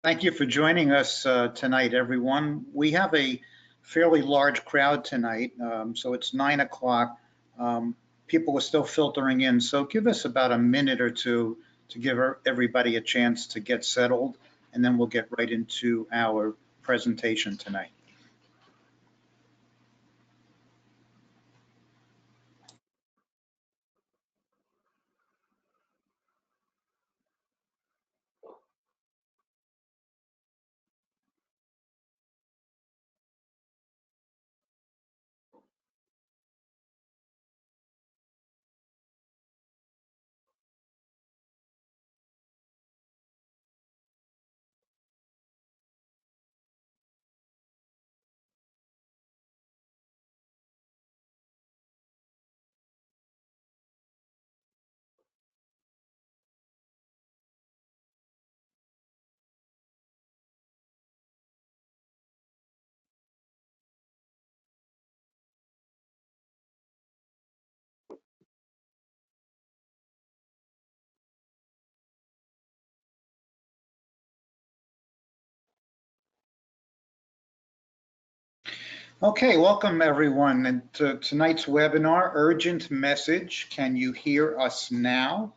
Thank you for joining us tonight, everyone. We have a fairly large crowd tonight, so it's 9 o'clock. People are still filtering in, so give us about a minute or two to give everybody a chance to get settled, and then we'll get right into our presentation tonight. Okay, welcome everyone. And to tonight's webinar, Urgent Message, Can You Hear Us Now?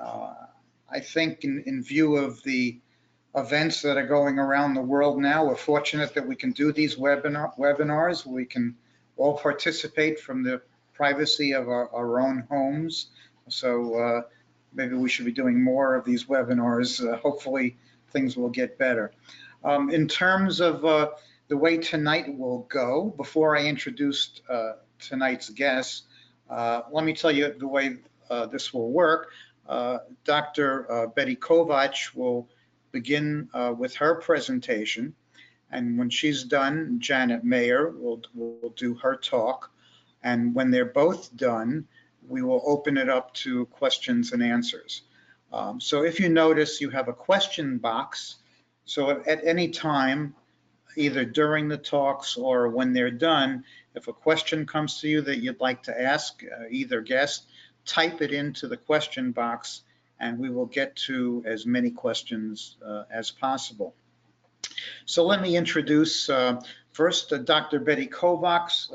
I think in view of the events that are going around the world now, we're fortunate that we can do these webinars. We can all participate from the privacy of our own homes. So maybe we should be doing more of these webinars. Hopefully things will get better. In terms of the way tonight will go, before I introduce tonight's guests, let me tell you the way this will work. Dr. Betty Kovács will begin with her presentation, and when she's done, Janet Mayer will do her talk, and when they're both done, we will open it up to questions and answers. So if you notice, you have a question box, so at any time, either during the talks or when they're done, if a question comes to you that you'd like to ask either guest, type it into the question box and we will get to as many questions as possible. So let me introduce first Dr. Betty Kovacs.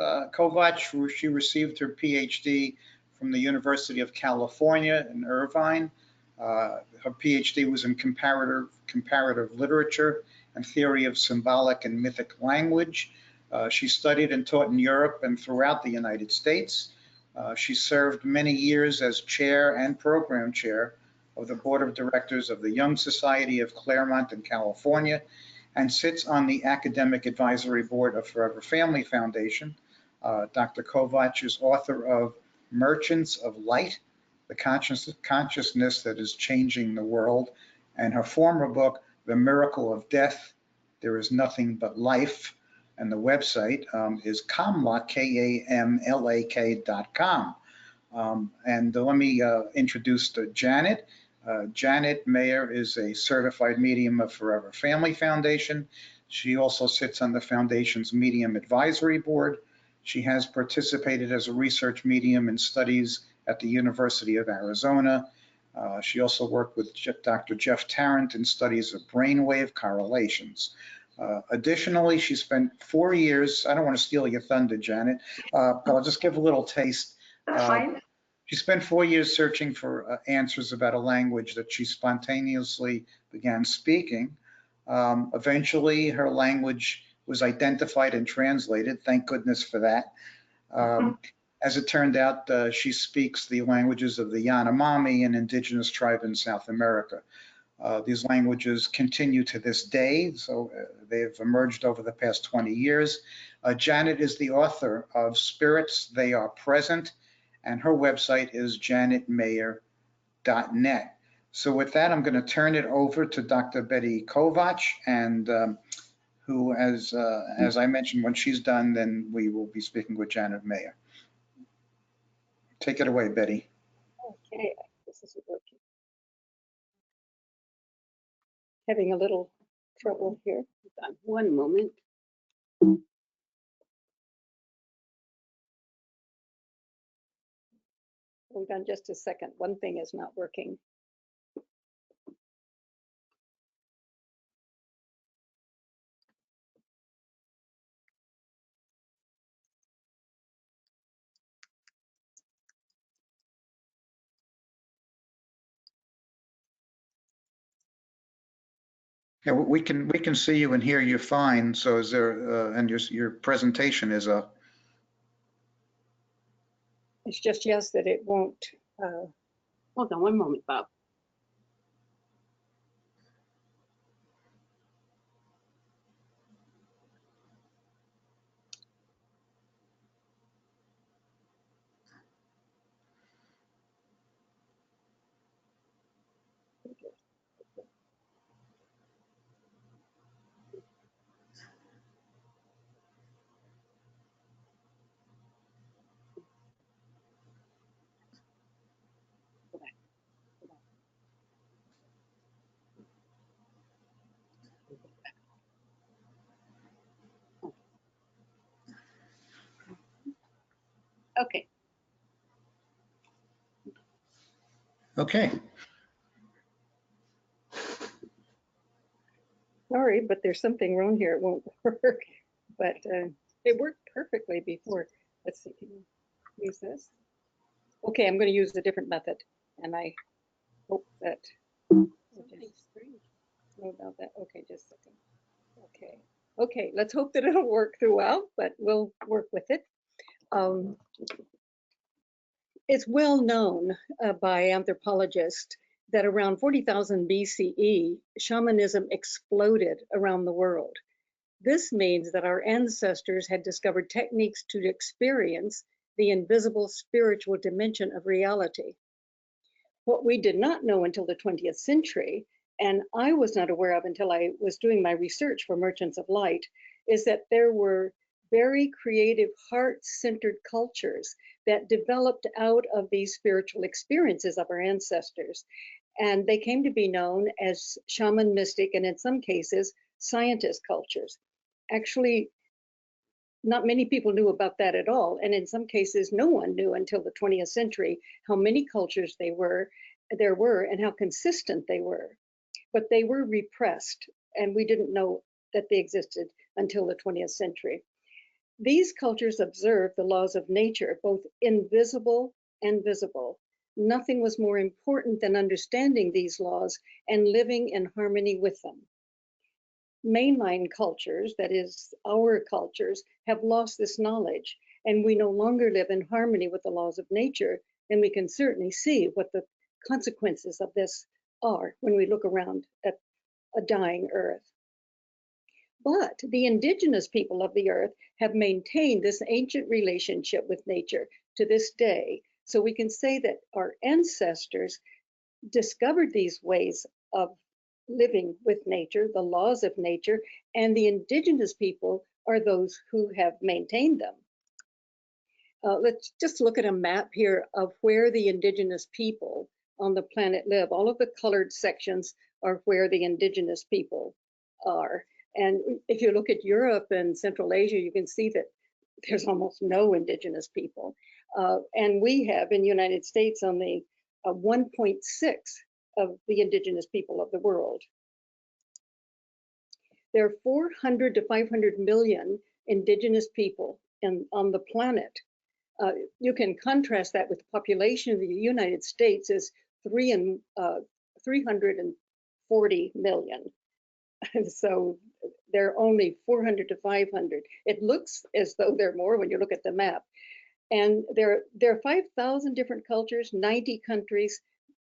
She received her PhD from the University of California in Irvine. Her PhD was in comparative literature and theory of symbolic and mythic language. She studied and taught in Europe and throughout the United States. She served many years as chair and program chair of the board of directors of the Young Society of Claremont in California and sits on the academic advisory board of Forever Family Foundation. Dr. Kovács is author of Merchants of Light, the consciousness that is changing the world, and her former book, The Miracle of Death, There is Nothing But Life, and the website is Kamlak, KAMLAK.com. And let me introduce Janet. Janet Mayer is a certified medium of Forever Family Foundation. She also sits on the foundation's medium advisory board. She has participated as a research medium in studies at the University of Arizona. She also worked with Dr. Jeff Tarrant in studies of brainwave correlations. Additionally, she spent 4 years, I don't want to steal your thunder, Janet, but I'll just give a little taste. Fine. She spent 4 years searching for answers about a language that she spontaneously began speaking. Eventually, her language was identified and translated. Thank goodness for that. As it turned out, she speaks the languages of the Yanomami, an indigenous tribe in South America. These languages continue to this day, so they've emerged over the past 20 years. Janet is the author of Spirits, They Are Present, and her website is janetmayer.net. So with that, I'm going to turn it over to Dr. Betty Kovács, and who, as I mentioned, when she's done, then we will be speaking with Janet Mayer. Take it away, Betty. Okay, this isn't working. Having a little trouble here. Hold on one moment. Hold on just a second. One thing is not working. Yeah, we can see you and hear you fine. So is there, and your presentation is a, It's just yes that it won't. Hold on one moment, Bob. Okay. okay. Sorry, but there's something wrong here. It won't work. But it worked perfectly before. Let's see. Can you use this? Okay, I'm going to use a different method, and I hope that. Something strange. Know about that. Okay, just a second. Okay. Okay, let's hope that it'll work throughout, but we'll work with it. It's well known by anthropologists that around 40,000 BCE, shamanism exploded around the world. This means that our ancestors had discovered techniques to experience the invisible spiritual dimension of reality. What we did not know until the 20th century, and I was not aware of until I was doing my research for Merchants of Light, is that there were very creative, heart-centered cultures that developed out of these spiritual experiences of our ancestors. And they came to be known as shaman, mystic, and in some cases, scientist cultures. Actually, not many people knew about that at all. And in some cases, no one knew until the 20th century how many cultures there were and how consistent they were. But they were repressed, and we didn't know that they existed until the 20th century. These cultures observed the laws of nature, both invisible and visible. Nothing was more important than understanding these laws and living in harmony with them. Mainline cultures, that is our cultures, have lost this knowledge, and we no longer live in harmony with the laws of nature, and we can certainly see what the consequences of this are when we look around at a dying earth. But the indigenous people of the earth have maintained this ancient relationship with nature to this day. So we can say that our ancestors discovered these ways of living with nature, the laws of nature, and the indigenous people are those who have maintained them. Let's just look at a map here of where the indigenous people on the planet live. All of the colored sections are where the indigenous people are. And if you look at Europe and Central Asia, you can see that there's almost no indigenous people. And we have in the United States only 1.6 of the indigenous people of the world. There are 400 to 500 million indigenous people on the planet. You can contrast that with the population of the United States is 340 million. And so there are only 400 to 500. It looks as though there are more when you look at the map. And there are 5,000 different cultures, 90 countries.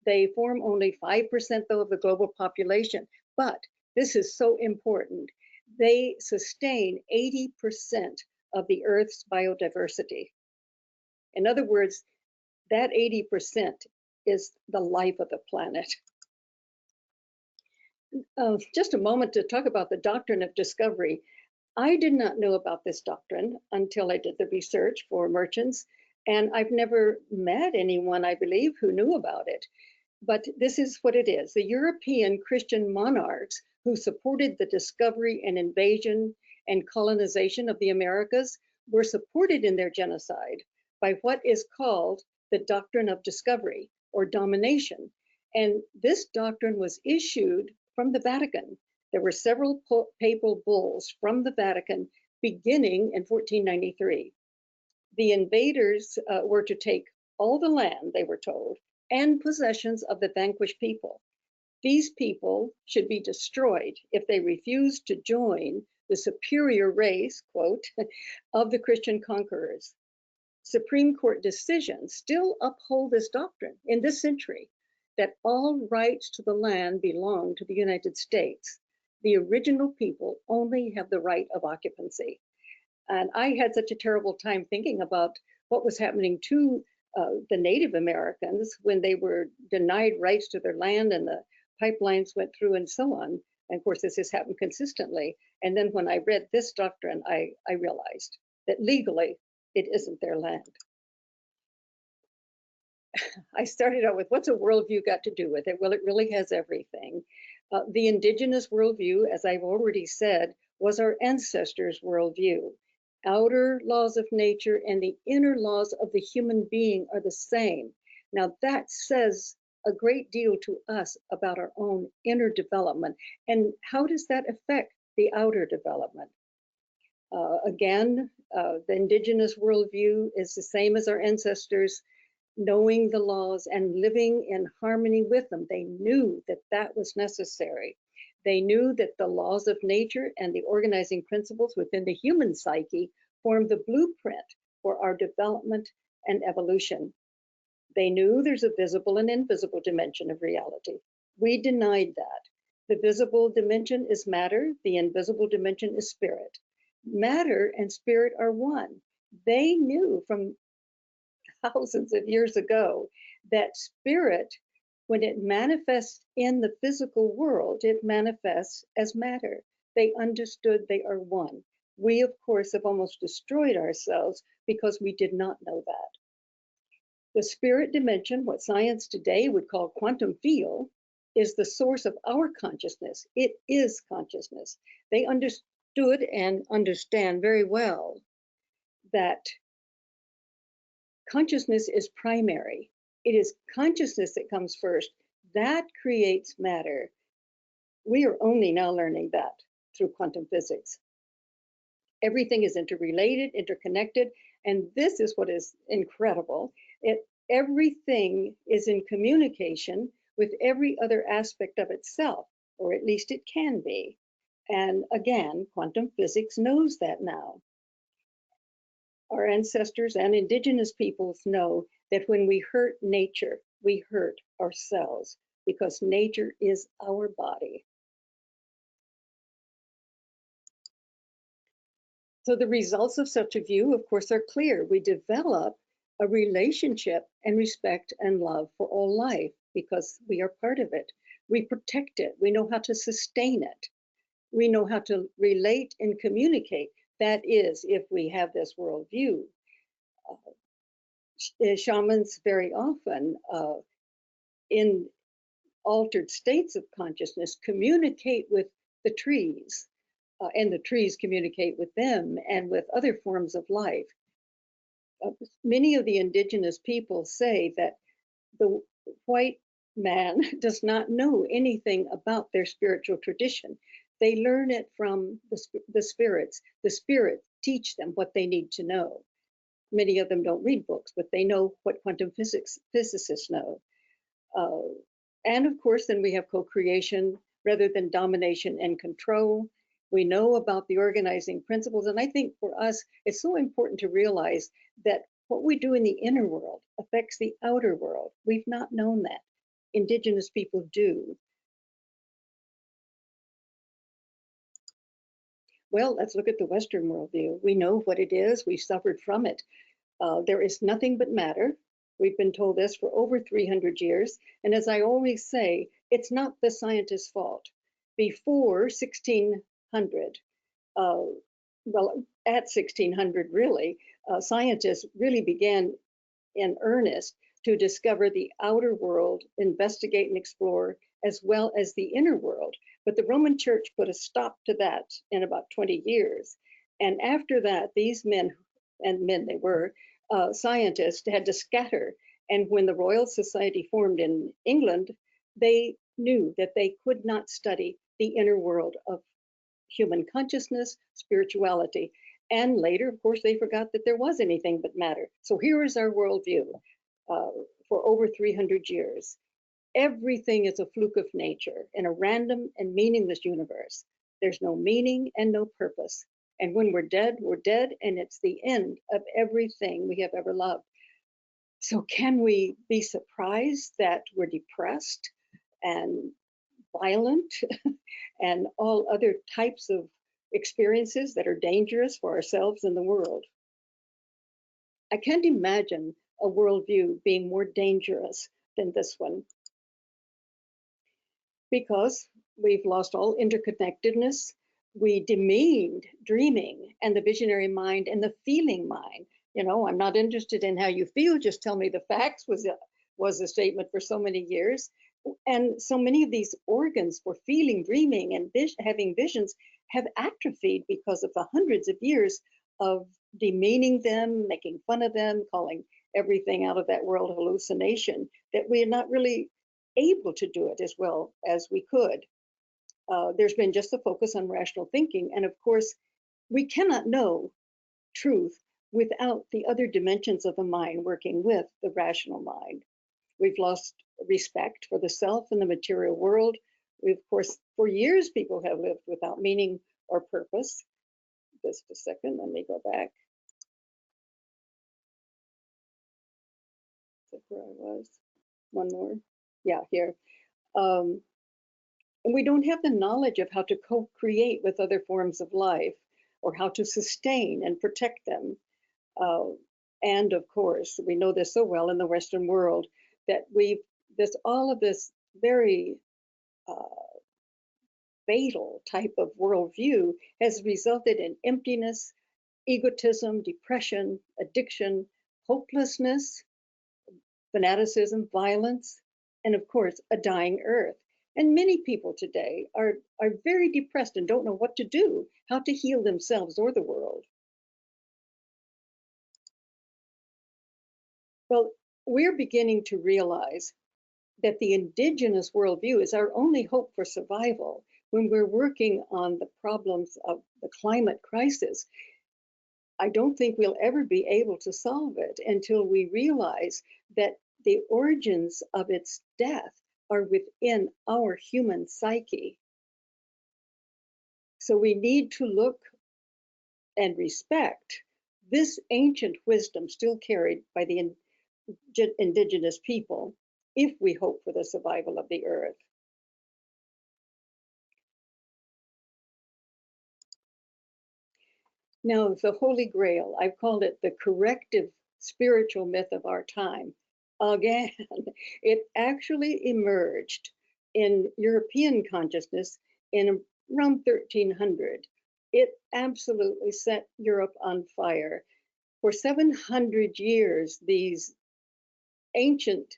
They form only 5% though of the global population. But this is so important. They sustain 80% of the Earth's biodiversity. In other words, that 80% is the life of the planet. Just a moment to talk about the doctrine of discovery. I did not know about this doctrine until I did the research for Merchants, and I've never met anyone, I believe, who knew about it. But this is what it is. The European Christian monarchs who supported the discovery and invasion and colonization of the Americas were supported in their genocide by what is called the doctrine of discovery or domination. And this doctrine was issued from the Vatican. There were several papal bulls from the Vatican beginning in 1493. The invaders were to take all the land, they were told, and possessions of the vanquished people. These people should be destroyed if they refuse to join the superior race, quote, of the Christian conquerors. Supreme Court decisions still uphold this doctrine in this century, that all rights to the land belong to the United States. The original people only have the right of occupancy. And I had such a terrible time thinking about what was happening to the Native Americans when they were denied rights to their land and the pipelines went through and so on. And of course, this has happened consistently. And then when I read this doctrine, I realized that legally it isn't their land. I started out with, what's a worldview got to do with it? Well, it really has everything. The indigenous worldview, as I've already said, was our ancestors' worldview. Outer laws of nature and the inner laws of the human being are the same. Now that says a great deal to us about our own inner development. And how does that affect the outer development? Again, the indigenous worldview is the same as our ancestors, knowing the laws and living in harmony with them. They knew that that was necessary. They knew that the laws of nature and the organizing principles within the human psyche form the blueprint for our development and evolution. They knew there's a visible and invisible dimension of reality. We denied that. The visible dimension is matter, the invisible dimension is spirit. Matter and spirit are one. They knew from thousands of years ago that spirit, when it manifests in the physical world, it manifests as matter. They understood they are one. We, of course, have almost destroyed ourselves because we did not know that. The spirit dimension, what science today would call quantum field, is the source of our consciousness. It is consciousness. They understood and understand very well that consciousness is primary. It is consciousness that comes first. That creates matter. We are only now learning that through quantum physics. Everything is interrelated, interconnected, and this is what is incredible. Everything is in communication with every other aspect of itself, or at least it can be. And again, quantum physics knows that now. Our ancestors and indigenous peoples know that when we hurt nature, we hurt ourselves, because nature is our body. So the results of such a view, of course, are clear. We develop a relationship and respect and love for all life because we are part of it. We protect it. We know how to sustain it. We know how to relate and communicate. That is, if we have this worldview. Shamans very often, in altered states of consciousness, communicate with the trees, and the trees communicate with them and with other forms of life. Many of the indigenous people say that the white man does not know anything about their spiritual tradition. They learn it from the spirits. The spirits teach them what they need to know. Many of them don't read books, but they know what quantum physicists know. And of course, then we have co-creation rather than domination and control. We know about the organizing principles. And I think for us, it's so important to realize that what we do in the inner world affects the outer world. We've not known that. Indigenous people do. Well, let's look at the Western worldview. We know what it is. We've suffered from it. There is nothing but matter. We've been told this for over 300 years. And as I always say, it's not the scientist's fault. Before 1600, well, at 1600 really, scientists really began in earnest to discover the outer world, investigate and explore, as well as the inner world. But the Roman Church put a stop to that in about 20 years. And after that, these men, and men they were, scientists had to scatter. And when the Royal Society formed in England, they knew that they could not study the inner world of human consciousness, spirituality. And later, of course, they forgot that there was anything but matter. So here is our worldview for over 300 years. Everything is a fluke of nature in a random and meaningless universe. There's no meaning and no purpose. And when we're dead, and it's the end of everything we have ever loved. So can we be surprised that we're depressed and violent and all other types of experiences that are dangerous for ourselves and the world? I can't imagine a worldview being more dangerous than this one, because we've lost all interconnectedness. We demeaned dreaming and the visionary mind and the feeling mind. You know, I'm not interested in how you feel, just tell me the facts was a statement for so many years. And so many of these organs for feeling, dreaming, and having visions have atrophied because of the hundreds of years of demeaning them, making fun of them, calling everything out of that world hallucination, that we are not really able to do it as well as we could. There's been just a focus on rational thinking. And of course, we cannot know truth without the other dimensions of the mind working with the rational mind. We've lost respect for the self and the material world. We, of course, for years, people have lived without meaning or purpose. Just a second, let me go back. That's where I was. One more. Yeah, here. And we don't have the knowledge of how to co-create with other forms of life or how to sustain and protect them. And of course, we know this so well in the Western world that all of this very fatal type of worldview has resulted in emptiness, egotism, depression, addiction, hopelessness, fanaticism, violence, and of course, a dying earth. And many people today are very depressed and don't know what to do, how to heal themselves or the world. Well, we're beginning to realize that the indigenous worldview is our only hope for survival when we're working on the problems of the climate crisis. I don't think we'll ever be able to solve it until we realize that the origins of its death are within our human psyche. So we need to look and respect this ancient wisdom still carried by the indigenous people if we hope for the survival of the earth. Now, the Holy Grail, I've called it the corrective spiritual myth of our time. Again, it actually emerged in European consciousness in around 1300. It absolutely set Europe on fire. For 700 years, these ancient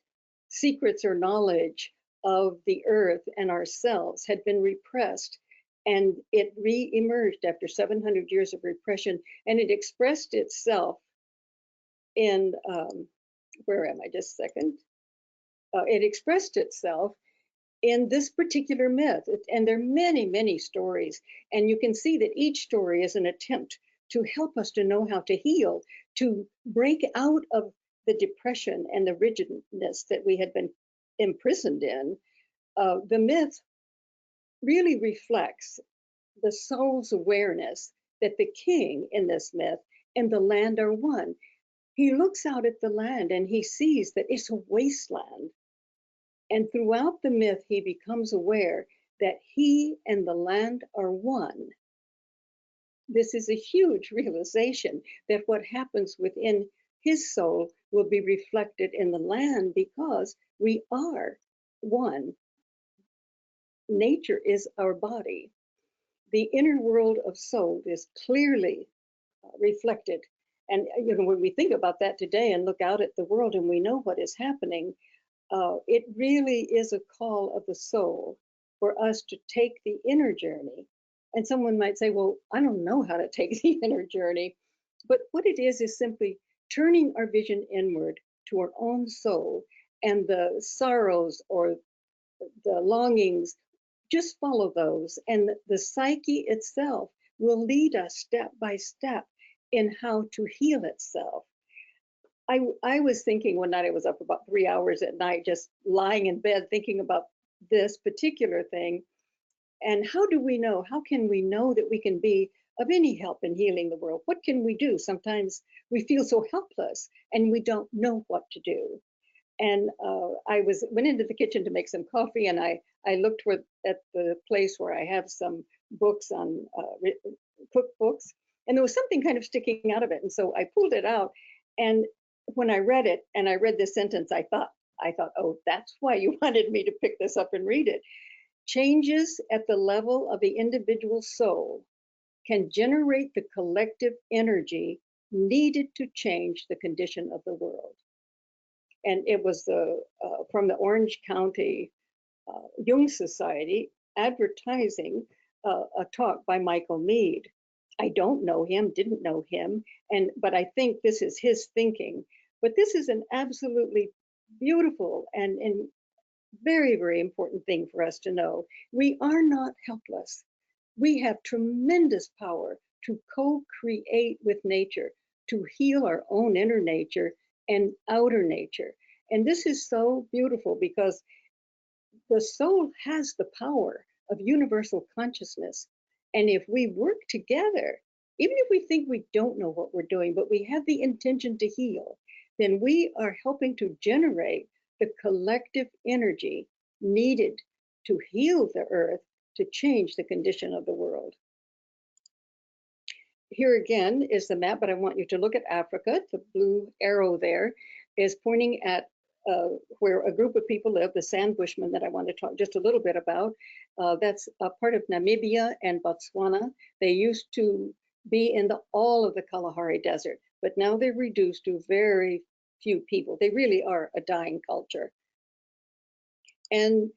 secrets or knowledge of the earth and ourselves had been repressed, and it re-emerged after 700 years of repression, and it expressed itself in, where am I, just a second? It expressed itself in this particular myth, and there are many, many stories, and you can see that each story is an attempt to help us to know how to heal, to break out of the depression and the rigidness that we had been imprisoned in. The myth really reflects the soul's awareness that the king in this myth and the land are one. He looks out at the land and he sees that it's a wasteland. And throughout the myth, he becomes aware that he and the land are one. This is a huge realization that what happens within his soul will be reflected in the land because we are one. Nature is our body. The inner world of soul is clearly reflected. And you know, when we think about that today and look out at the world and we know what is happening, it really is a call of the soul for us to take the inner journey. And someone might say, well, I don't know how to take the inner journey. But what it is simply turning our vision inward to our own soul, and the sorrows or the longings, just follow those. And the psyche itself will lead us step by step in how to heal itself. I was thinking one night, I was up about 3 hours at night, just lying in bed thinking about this particular thing. And how do we know? How can we know that we can be of any help in healing the world? What can we do? Sometimes we feel so helpless and we don't know what to do. And I went into the kitchen to make some coffee, and I looked at the place where I have some books on cookbooks, and there was something kind of sticking out of it. And so I pulled it out, and when I read it, and I read this sentence, I thought, oh, that's why you wanted me to pick this up and read it. Changes at the level of the individual soul can generate the collective energy needed to change the condition of the world. And it was from the Orange County Jung Society advertising a talk by Michael Meade. I don't know him, didn't know him, but I think this is his thinking. But this is an absolutely beautiful and very, very important thing for us to know. We are not helpless. We have tremendous power to co-create with nature, to heal our own inner nature and outer nature. And this is so beautiful because the soul has the power of universal consciousness. And if we work together, even if we think we don't know what we're doing, but we have the intention to heal, then we are helping to generate the collective energy needed to heal the earth, to change the condition of the world. Here again is the map, but I want you to look at Africa. The blue arrow there is pointing at where a group of people live, the Sand Bushmen that I want to talk just a little bit about. That's a part of Namibia and Botswana. They used to be in all of the Kalahari Desert, but now they're reduced to very few people. They really are a dying culture. And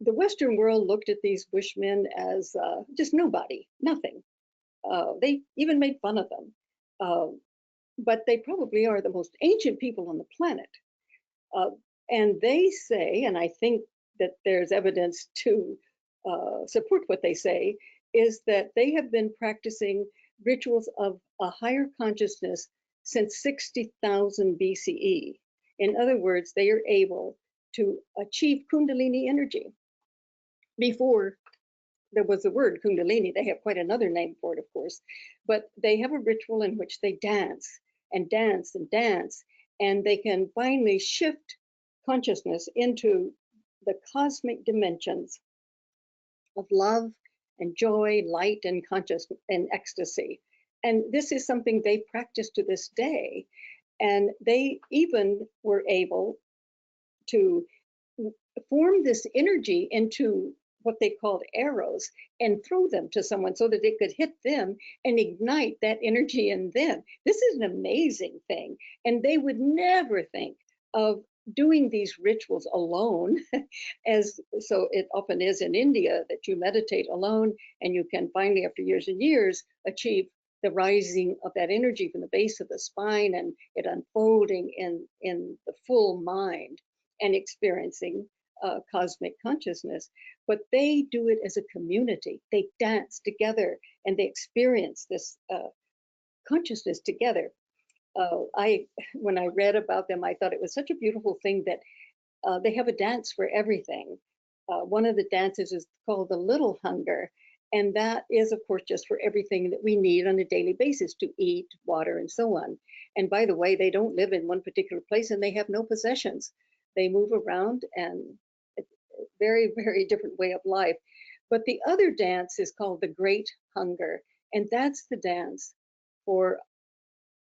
the Western world looked at these Bushmen as just nobody, nothing. They even made fun of them. But they probably are the most ancient people on the planet. And they say, and I think that there's evidence to support what they say, is that they have been practicing rituals of a higher consciousness since 60,000 BCE. In other words, they are able to achieve Kundalini energy. Before there was the word Kundalini, they have quite another name for it, of course, but they have a ritual in which they dance and dance and dance, and they can finally shift consciousness into the cosmic dimensions of love and joy, light and consciousness and ecstasy. And this is something they practice to this day. And they even were able to form this energy into what they called arrows and throw them to someone so that it could hit them and ignite that energy in them. This is an amazing thing. And they would never think of doing these rituals alone, as so it often is in India, that you meditate alone and you can finally, after years and years, achieve the rising of that energy from the base of the spine and it unfolding in the full mind and experiencing cosmic consciousness. But they do it as a community. They dance together and they experience this consciousness together. When I read about them, I thought it was such a beautiful thing that they have a dance for everything. One of the dances is called the Little Hunger, and that is, of course, just for everything that we need on a daily basis to eat, water, and so on. And by the way, they don't live in one particular place and they have no possessions. They move around, and it's a very, very different way of life. But the other dance is called the Great Hunger, and that's the dance for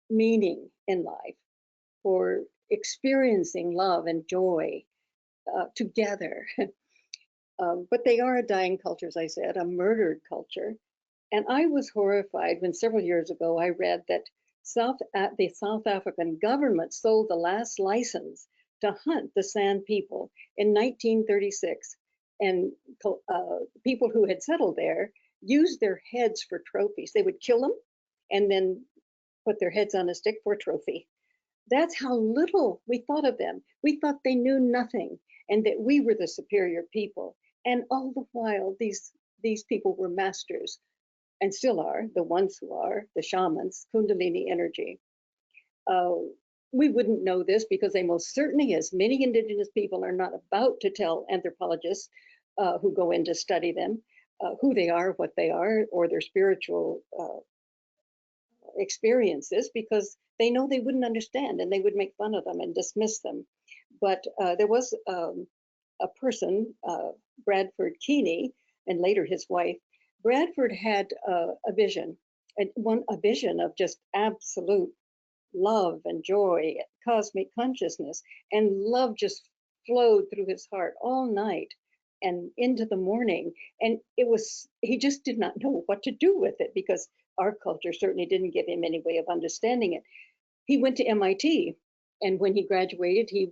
meaning in life, for experiencing love and joy together. But they are a dying culture, as I said, a murdered culture. And I was horrified when several years ago I read that the South African government sold the last license to hunt the Sand people in 1936. And people who had settled there used their heads for trophies. They would kill them and then put their heads on a stick for a trophy. That's how little we thought of them. We thought they knew nothing and that we were the superior people. And all the while, these people were masters and still are, the ones who are, the shamans, Kundalini energy. we wouldn't know this because they most certainly, as many indigenous people, are not about to tell anthropologists who go in to study them who they are, what they are, or their spiritual experiences, because they know they wouldn't understand and they would make fun of them and dismiss them. But there was a person, Bradford Keeney, and later his wife. Bradford had a vision, a vision of just absolute love and joy, cosmic consciousness, and love just flowed through his heart all night and into the morning. And he just did not know what to do with it, because our culture certainly didn't give him any way of understanding it. He went to MIT, and when he graduated, he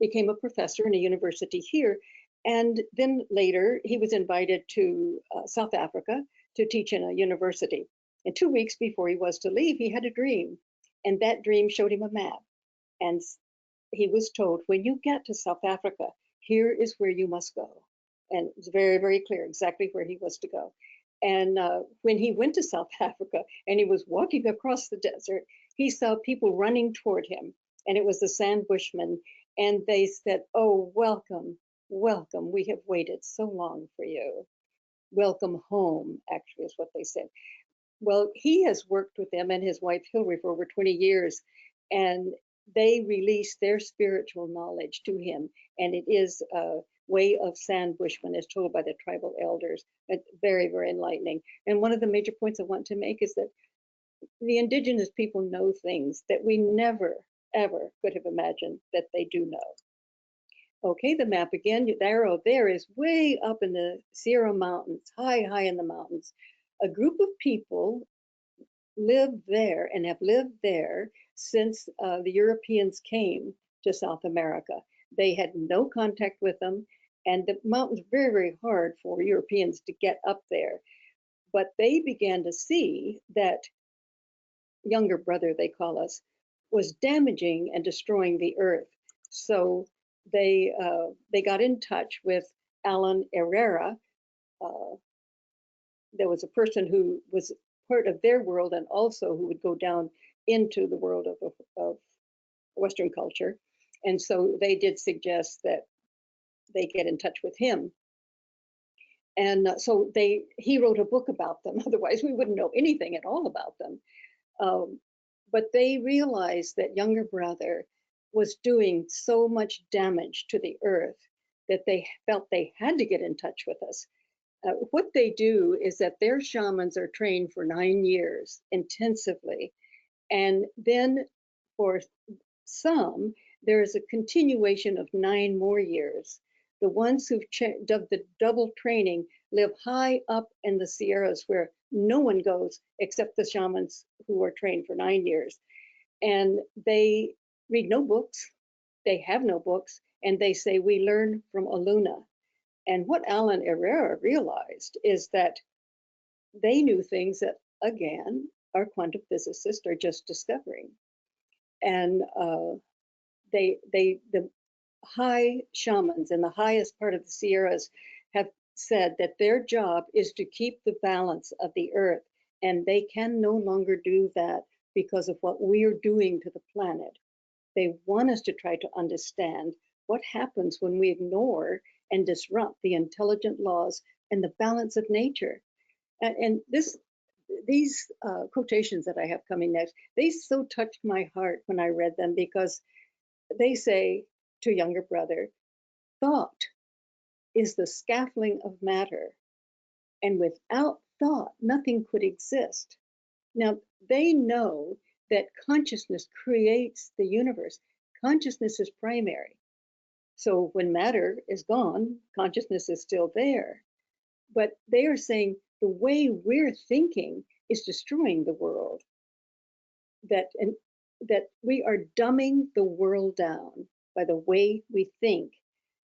became a professor in a university here. And then later, he was invited to South Africa to teach in a university. And 2 weeks before he was to leave, he had a dream. And that dream showed him a map. And he was told, when you get to South Africa, here is where you must go. And it was very, very clear exactly where he was to go. And when he went to South Africa and he was walking across the desert, he saw people running toward him. And it was the Sand Bushmen. And they said, "Oh, welcome, welcome. We have waited so long for you. Welcome home," actually, is what they said. Well, he has worked with them and his wife Hillary for over 20 years, and they release their spiritual knowledge to him. And it is a way of Sand Bushmen, as told by the tribal elders. It's very, very enlightening. And one of the major points I want to make is that the indigenous people know things that we never, ever could have imagined that they do know. Okay, the map again, the arrow there is way up in the Sierra Mountains, high, high in the mountains. A group of people live there and have lived there since the Europeans came to South America. They had no contact with them, and the mountains were very, very hard for Europeans to get up there. But they began to see that younger brother, they call us, was damaging and destroying the earth. So they got in touch with Alan Herrera. There was a person who was part of their world and also who would go down into the world of Western culture. And so they did suggest that they get in touch with him. And so he wrote a book about them. Otherwise, we wouldn't know anything at all about them. But they realized that younger brother was doing so much damage to the earth that they felt they had to get in touch with us. What they do is that their shamans are trained for 9 years intensively. And then for some, there is a continuation of 9 more years. The ones who've done the double training live high up in the Sierras where no one goes except the shamans who are trained for 9 years. And they read no books, they have no books, and they say, we learn from Aluna. And what Alan Herrera realized is that they knew things that, again, our quantum physicists are just discovering. And the high shamans in the highest part of the Sierras have said that their job is to keep the balance of the earth, and they can no longer do that because of what we are doing to the planet. They want us to try to understand what happens when we ignore and disrupt the intelligent laws and the balance of nature. And these quotations that I have coming next, they so touched my heart when I read them, because they say to younger brother, thought is the scaffolding of matter, and without thought, nothing could exist. Now, they know that consciousness creates the universe. Consciousness is primary. So when matter is gone, consciousness is still there. But they are saying the way we're thinking is destroying the world. That we are dumbing the world down by the way we think.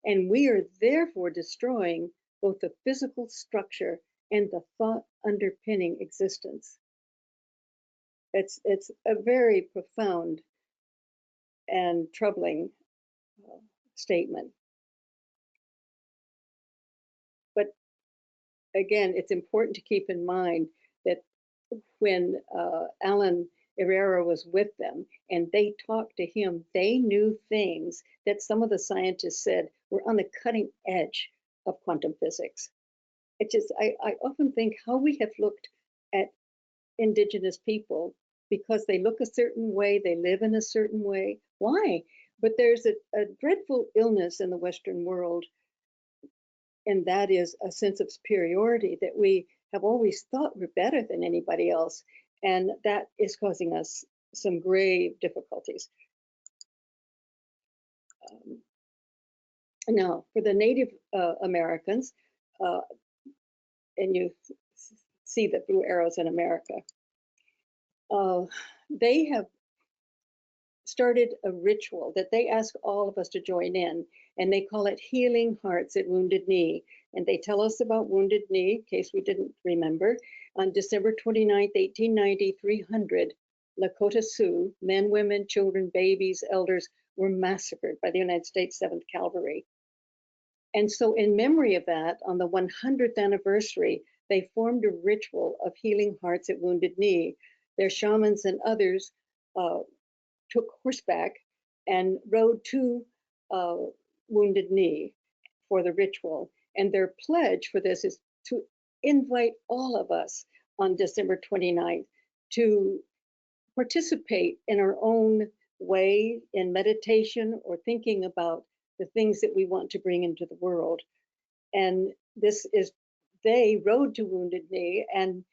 And we are therefore destroying both the physical structure and the thought underpinning existence. It's a very profound and troubling statement. But again, it's important to keep in mind that when Alan Herrera was with them, and they talked to him. They knew things that some of the scientists said were on the cutting edge of quantum physics. I often think how we have looked at indigenous people because they look a certain way, they live in a certain way. Why? But there's a dreadful illness in the Western world, and that is a sense of superiority that we have always thought we're better than anybody else, and that is causing us some grave difficulties. Now, for the Native Americans, and you see the blue arrows in America, they have started a ritual that they ask all of us to join in, and they call it Healing Hearts at Wounded Knee. And they tell us about Wounded Knee, in case we didn't remember. On December 29th, 1890, 300 Lakota Sioux, men, women, children, babies, elders, were massacred by the United States 7th Cavalry. And so in memory of that, on the 100th anniversary, they formed a ritual of Healing Hearts at Wounded Knee. Their shamans and others took horseback and rode to Wounded Knee for the ritual. And their pledge for this is to invite all of us on December 29th to participate in our own way in meditation or thinking about the things that we want to bring into the world. And this is, they rode to Wounded Knee and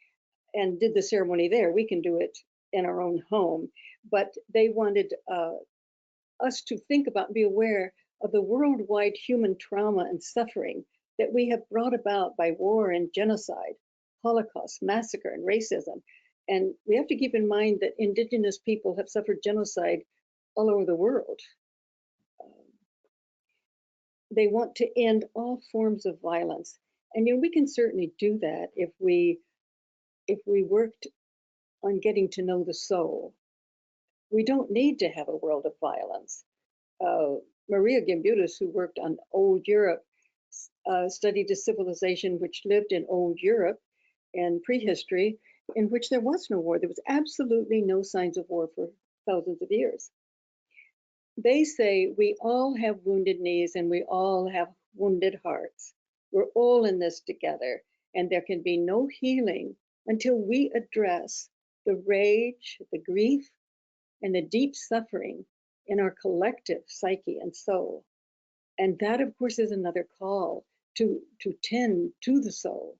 did the ceremony there. We can do it in our own home, but they wanted us to think about and be aware of the worldwide human trauma and suffering that we have brought about by war and genocide, Holocaust, massacre, and racism. And we have to keep in mind that indigenous people have suffered genocide all over the world. They want to end all forms of violence. And you know, we can certainly do that if we worked on getting to know the soul. We don't need to have a world of violence. Maria Gimbutas, who worked on old Europe, studied a civilization which lived in old Europe and prehistory, in which there was no war. There was absolutely no signs of war for thousands of years. They say we all have wounded knees and we all have wounded hearts. We're all in this together, and there can be no healing until we address the rage, the grief, and the deep suffering in our collective psyche and soul. And that, of course, is another call to tend to the soul.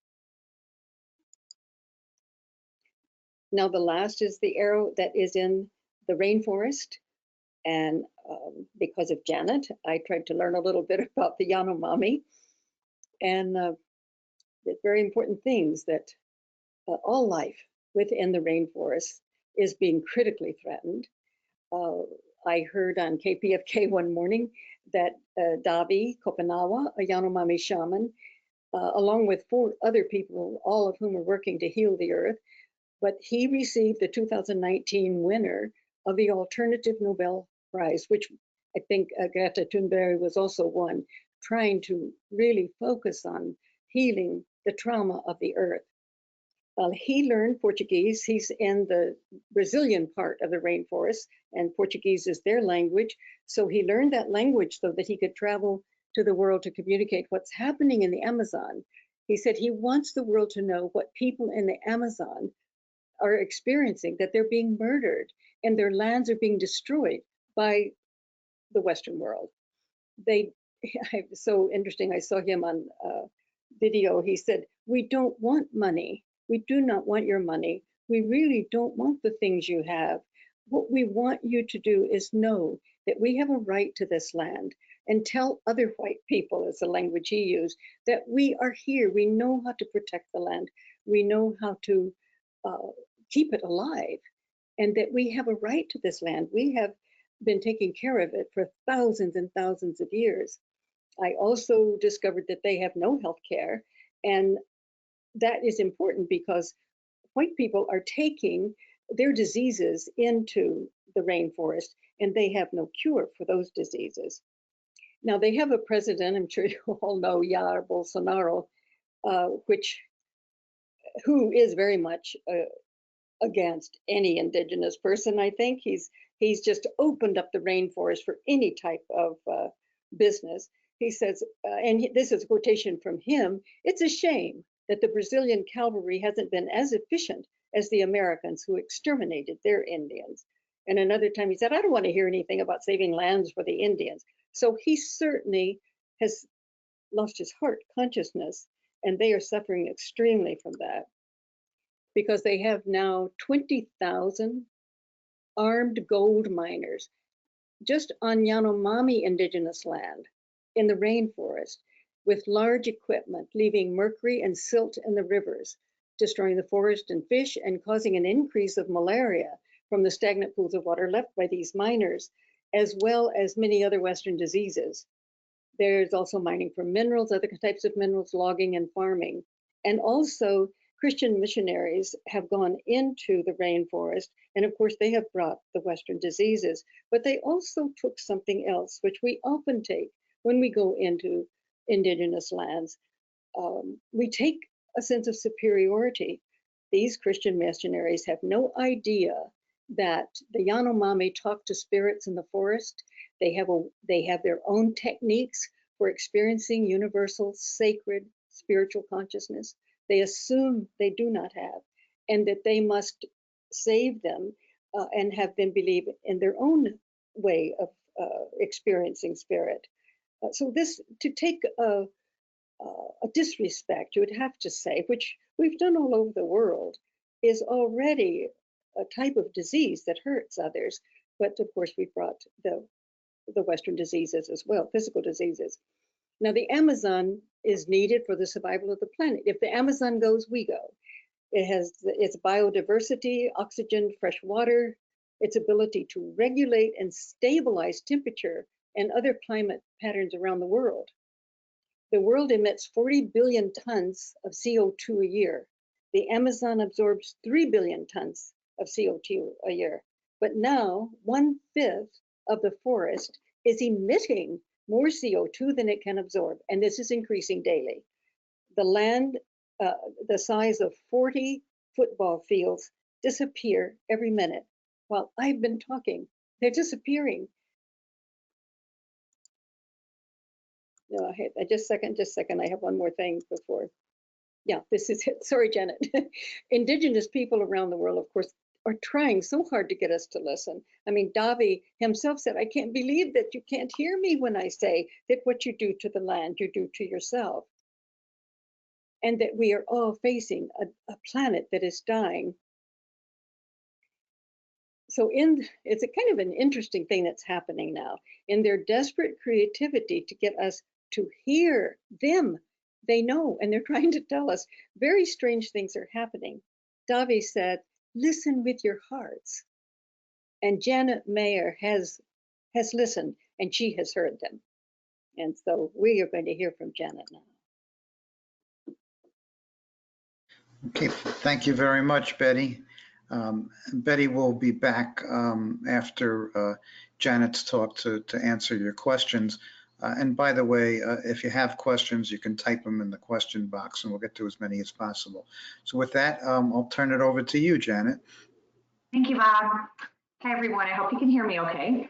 Now, the last is the arrow that is in the rainforest. And because of Janet, I tried to learn a little bit about the Yanomami and the very important things that all life within the rainforest is being critically threatened. I heard on KPFK one morning that Davi Kopanawa, a Yanomami shaman, along with 4 other people, all of whom are working to heal the earth, but he received the 2019 winner of the Alternative Nobel Prize, which I think Greta Thunberg was also won, trying to really focus on healing the trauma of the earth. He learned Portuguese. He's in the Brazilian part of the rainforest, and Portuguese is their language. So he learned that language so that he could travel to the world to communicate what's happening in the Amazon. He said he wants the world to know what people in the Amazon are experiencing, that they're being murdered and their lands are being destroyed by the Western world. So interesting, I saw him on video. He said, we don't want money. We do not want your money. We really don't want the things you have. What we want you to do is know that we have a right to this land, and tell other white people, as the language he used, that we are here. We know how to protect the land. We know how to keep it alive, and that we have a right to this land. We have been taking care of it for thousands and thousands of years. I also discovered that they have no health care, and that is important because white people are taking their diseases into the rainforest, and they have no cure for those diseases. Now, they have a president, I'm sure you all know, Jair Bolsonaro, who is very much against any indigenous person. I think he's just opened up the rainforest for any type of business. He says, this is a quotation from him, "It's a shame that the Brazilian cavalry hasn't been as efficient as the Americans who exterminated their Indians." And another time he said, "I don't want to hear anything about saving lands for the Indians." So he certainly has lost his heart consciousness, and they are suffering extremely from that, because they have now 20,000 armed gold miners just on Yanomami indigenous land in the rainforest, with large equipment, leaving mercury and silt in the rivers, destroying the forest and fish, and causing an increase of malaria from the stagnant pools of water left by these miners, as well as many other Western diseases. There's also mining for minerals, other types of minerals, logging and farming. And also Christian missionaries have gone into the rainforest, and of course they have brought the Western diseases, but they also took something else, which we often take when we go into indigenous lands. We take a sense of superiority. These Christian missionaries have no idea that the Yanomami talk to spirits in the forest. They have their own techniques for experiencing universal, sacred, spiritual consciousness. They assume they do not have, and that they must save them and have them believe in their own way of experiencing spirit. So this, to take a disrespect, you would have to say, which we've done all over the world, is already a type of disease that hurts others. But of course, we brought the Western diseases as well, physical diseases. Now, the Amazon is needed for the survival of the planet. If the Amazon goes, we go. It has its biodiversity, oxygen, fresh water, its ability to regulate and stabilize temperature and other climate patterns around the world. The world emits 40 billion tons of CO2 a year. The Amazon absorbs 3 billion tons of CO2 a year. But now 1/5 of the forest is emitting more CO2 than it can absorb, and this is increasing daily. The land, the size of 40 football fields, disappear every minute. While I've been talking, they're disappearing. No, just a second, I have one more thing before. Yeah, this is it. Sorry, Janet. Indigenous people around the world, of course, are trying so hard to get us to listen. I mean, Davi himself said, "I can't believe that you can't hear me when I say that what you do to the land, you do to yourself." And that we are all facing a planet that is dying. So it's a kind of an interesting thing that's happening now. In their desperate creativity to get us to hear them, they know, and they're trying to tell us very strange things are happening. Davi said, "Listen with your hearts." And Janet Mayer has listened, and she has heard them. And so we are going to hear from Janet now. Okay, thank you very much, Betty. Betty will be back after Janet's talk to answer your questions. And by the way, if you have questions, you can type them in the question box and we'll get to as many as possible. So with that, I'll turn it over to you, Janet. Thank you, Bob. Hi, everyone. I hope you can hear me okay.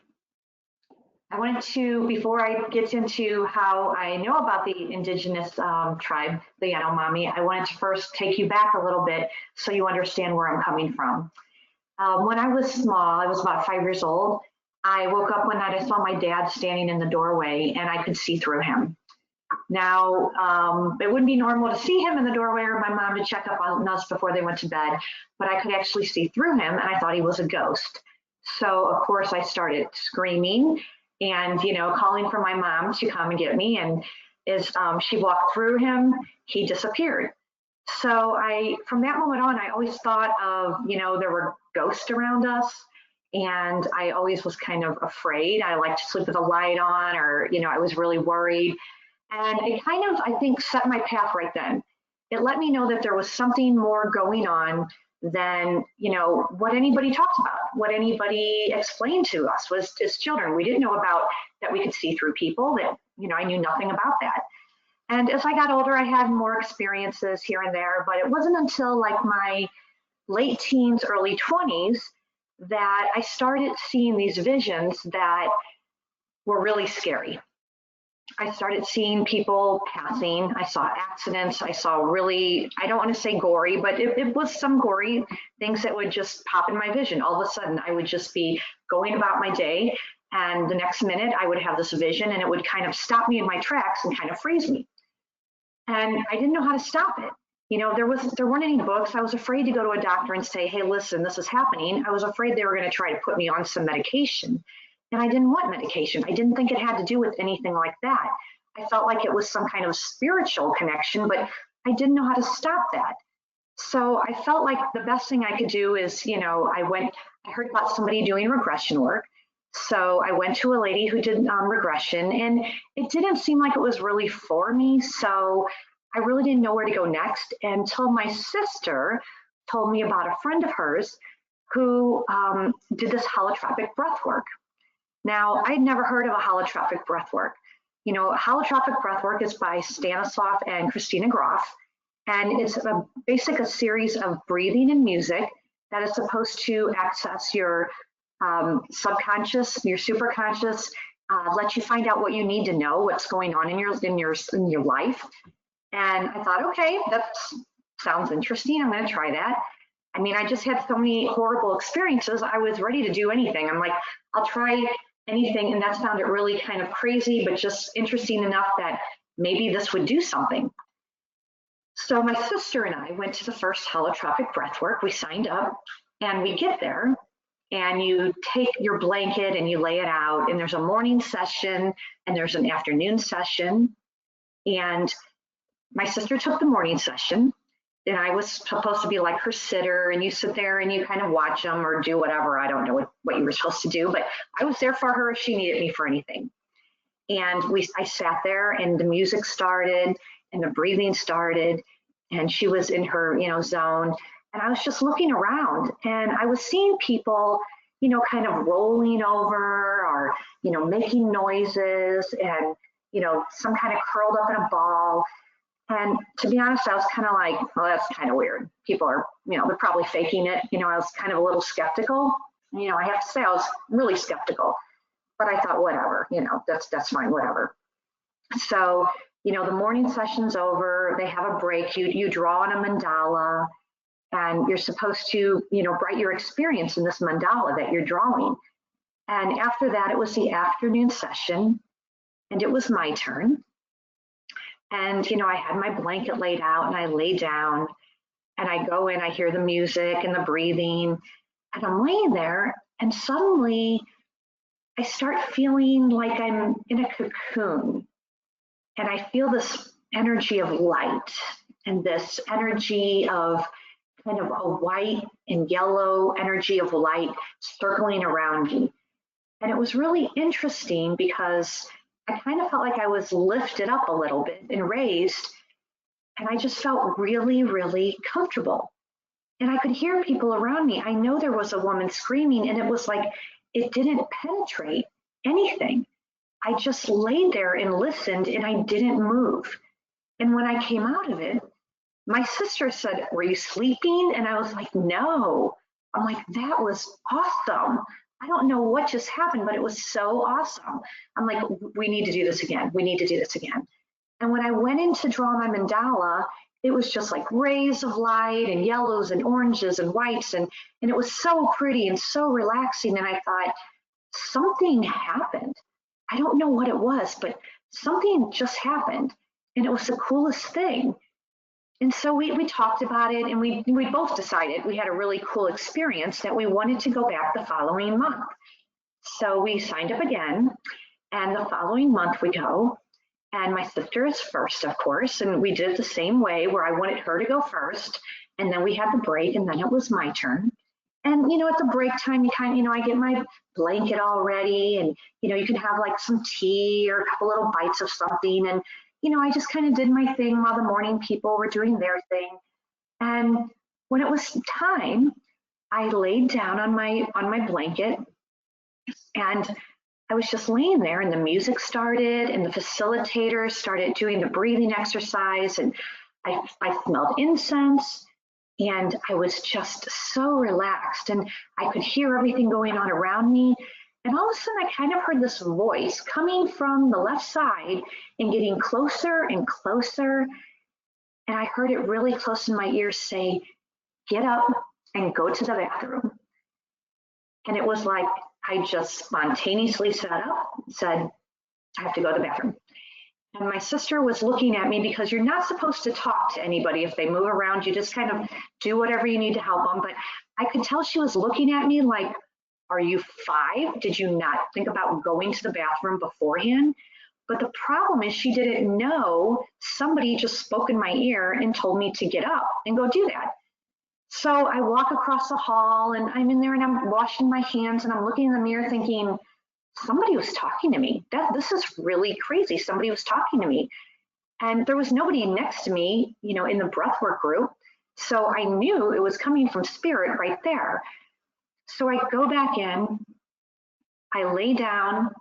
I wanted to, before I get into how I know about the indigenous tribe, the Yanomami, I wanted to first take you back a little bit so you understand where I'm coming from. When I was small, I was about 5 years old, I woke up one night, I saw my dad standing in the doorway and I could see through him. Now, it wouldn't be normal to see him in the doorway or my mom to check up on us before they went to bed, but I could actually see through him and I thought he was a ghost. So of course I started screaming and, you know, calling for my mom to come and get me. And as she walked through him, he disappeared. So from that moment on, I always thought of, you know, there were ghosts around us. And I always was kind of afraid. I liked to sleep with a light on, or, you know, I was really worried. And it kind of, I think, set my path right then. It let me know that there was something more going on than, you know, what anybody talked about, what anybody explained to us was as children. We didn't know about that we could see through people, that, you know, I knew nothing about that. And as I got older, I had more experiences here and there, but it wasn't until like my late teens, early 20s that I started seeing these visions that were really scary. I started seeing people passing. I saw accidents. I saw really, I don't want to say gory, but it was some gory things that would just pop in my vision. All of a sudden, I would just be going about my day, and the next minute I would have this vision, and it would kind of stop me in my tracks and kind of freeze me. And I didn't know how to stop it. You know, there weren't any books. I was afraid to go to a doctor and say, hey, listen, this is happening. I was afraid they were going to try to put me on some medication. And I didn't want medication. I didn't think it had to do with anything like that. I felt like it was some kind of spiritual connection, but I didn't know how to stop that. So I felt like the best thing I could do is, you know, I heard about somebody doing regression work. So I went to a lady who did regression, and it didn't seem like it was really for me. So I really didn't know where to go next until my sister told me about a friend of hers who did this holotropic breath work. Now, I'd never heard of a holotropic breath work. You know, holotropic breath work is by Stanislav and Christina Grof, and it's a series of breathing and music that is supposed to access your subconscious, your superconscious, let you find out what you need to know, what's going on in your life. And I thought, okay, that sounds interesting. I'm going to try that. I mean, I just had so many horrible experiences. I was ready to do anything. I'm like, I'll try anything. And that sounded really kind of crazy, but just interesting enough that maybe this would do something. So my sister and I went to the first holotropic breath work. We signed up, and we get there, and you take your blanket and you lay it out, and there's a morning session and there's an afternoon session. And my sister took the morning session, and I was supposed to be like her sitter, and you sit there and you kind of watch them or do whatever. I don't know what you were supposed to do, but I was there for her if she needed me for anything. And I sat there, and the music started and the breathing started, and she was in her, you know, zone. And I was just looking around, and I was seeing people, you know, kind of rolling over or, you know, making noises, and, you know, some kind of curled up in a ball. And to be honest, I was kind of like, well, that's kind of weird. People are, you know, they're probably faking it. You know, I was kind of a little skeptical. You know, I have to say I was really skeptical, but I thought, whatever, you know, that's fine, whatever. So, you know, the morning session's over, they have a break, you draw on a mandala, and you're supposed to, you know, write your experience in this mandala that you're drawing. And after that, it was the afternoon session, and it was my turn. And, you know, I had my blanket laid out, and I lay down, and I go in, I hear the music and the breathing, and I'm laying there, and suddenly I start feeling like I'm in a cocoon, and I feel this energy of light and this energy of kind of a white and yellow energy of light circling around me. And it was really interesting because I kind of felt like I was lifted up a little bit and raised, and I just felt really, really comfortable. And I could hear people around me. I know there was a woman screaming, and it was like it didn't penetrate anything. I just laid there and listened, and I didn't move. And when I came out of it, my sister said, "Were you sleeping?" And I was like, "No." I'm like, "That was awesome. I don't know what just happened, but it was so awesome." I'm like, "We need to do this again. We need to do this again." And when I went in to draw my mandala, it was just like rays of light and yellows and oranges and whites. And it was so pretty and so relaxing. And I thought, something happened. I don't know what it was, but something just happened. And it was the coolest thing. And so we talked about it, and we both decided we had a really cool experience that we wanted to go back the following month. So we signed up again, and the following month we go, and my sister is first, of course, and we did it the same way where I wanted her to go first, and then we had the break, and then it was my turn. And, you know, at the break time, you kind of, you know, I get my blanket all ready, and, you know, you can have like some tea or a couple little bites of something, and you know, I just kind of did my thing while the morning people were doing their thing. And when it was time, I laid down on my blanket, and I was just laying there, and the music started, and the facilitator started doing the breathing exercise, and I smelled incense, And I was just so relaxed, and I could hear everything going on around me. And all of a sudden, I kind of heard this voice coming from the left side and getting closer and closer. And I heard it really close in my ears say, "Get up and go to the bathroom." And it was like I just spontaneously sat up and said, "I have to go to the bathroom." And my sister was looking at me, because you're not supposed to talk to anybody if they move around. You just kind of do whatever you need to help them. But I could tell she was looking at me like, "Are you 5? Did you not think about going to the bathroom beforehand?" But the problem is she didn't know somebody just spoke in my ear and told me to get up and go do that. So I walk across the hall, and I'm in there and I'm washing my hands, and I'm looking in the mirror thinking, somebody was talking to me. This is really crazy. Somebody was talking to me. And there was nobody next to me, you know, in the breathwork group. So I knew it was coming from spirit right there. So I go back in, I lay down,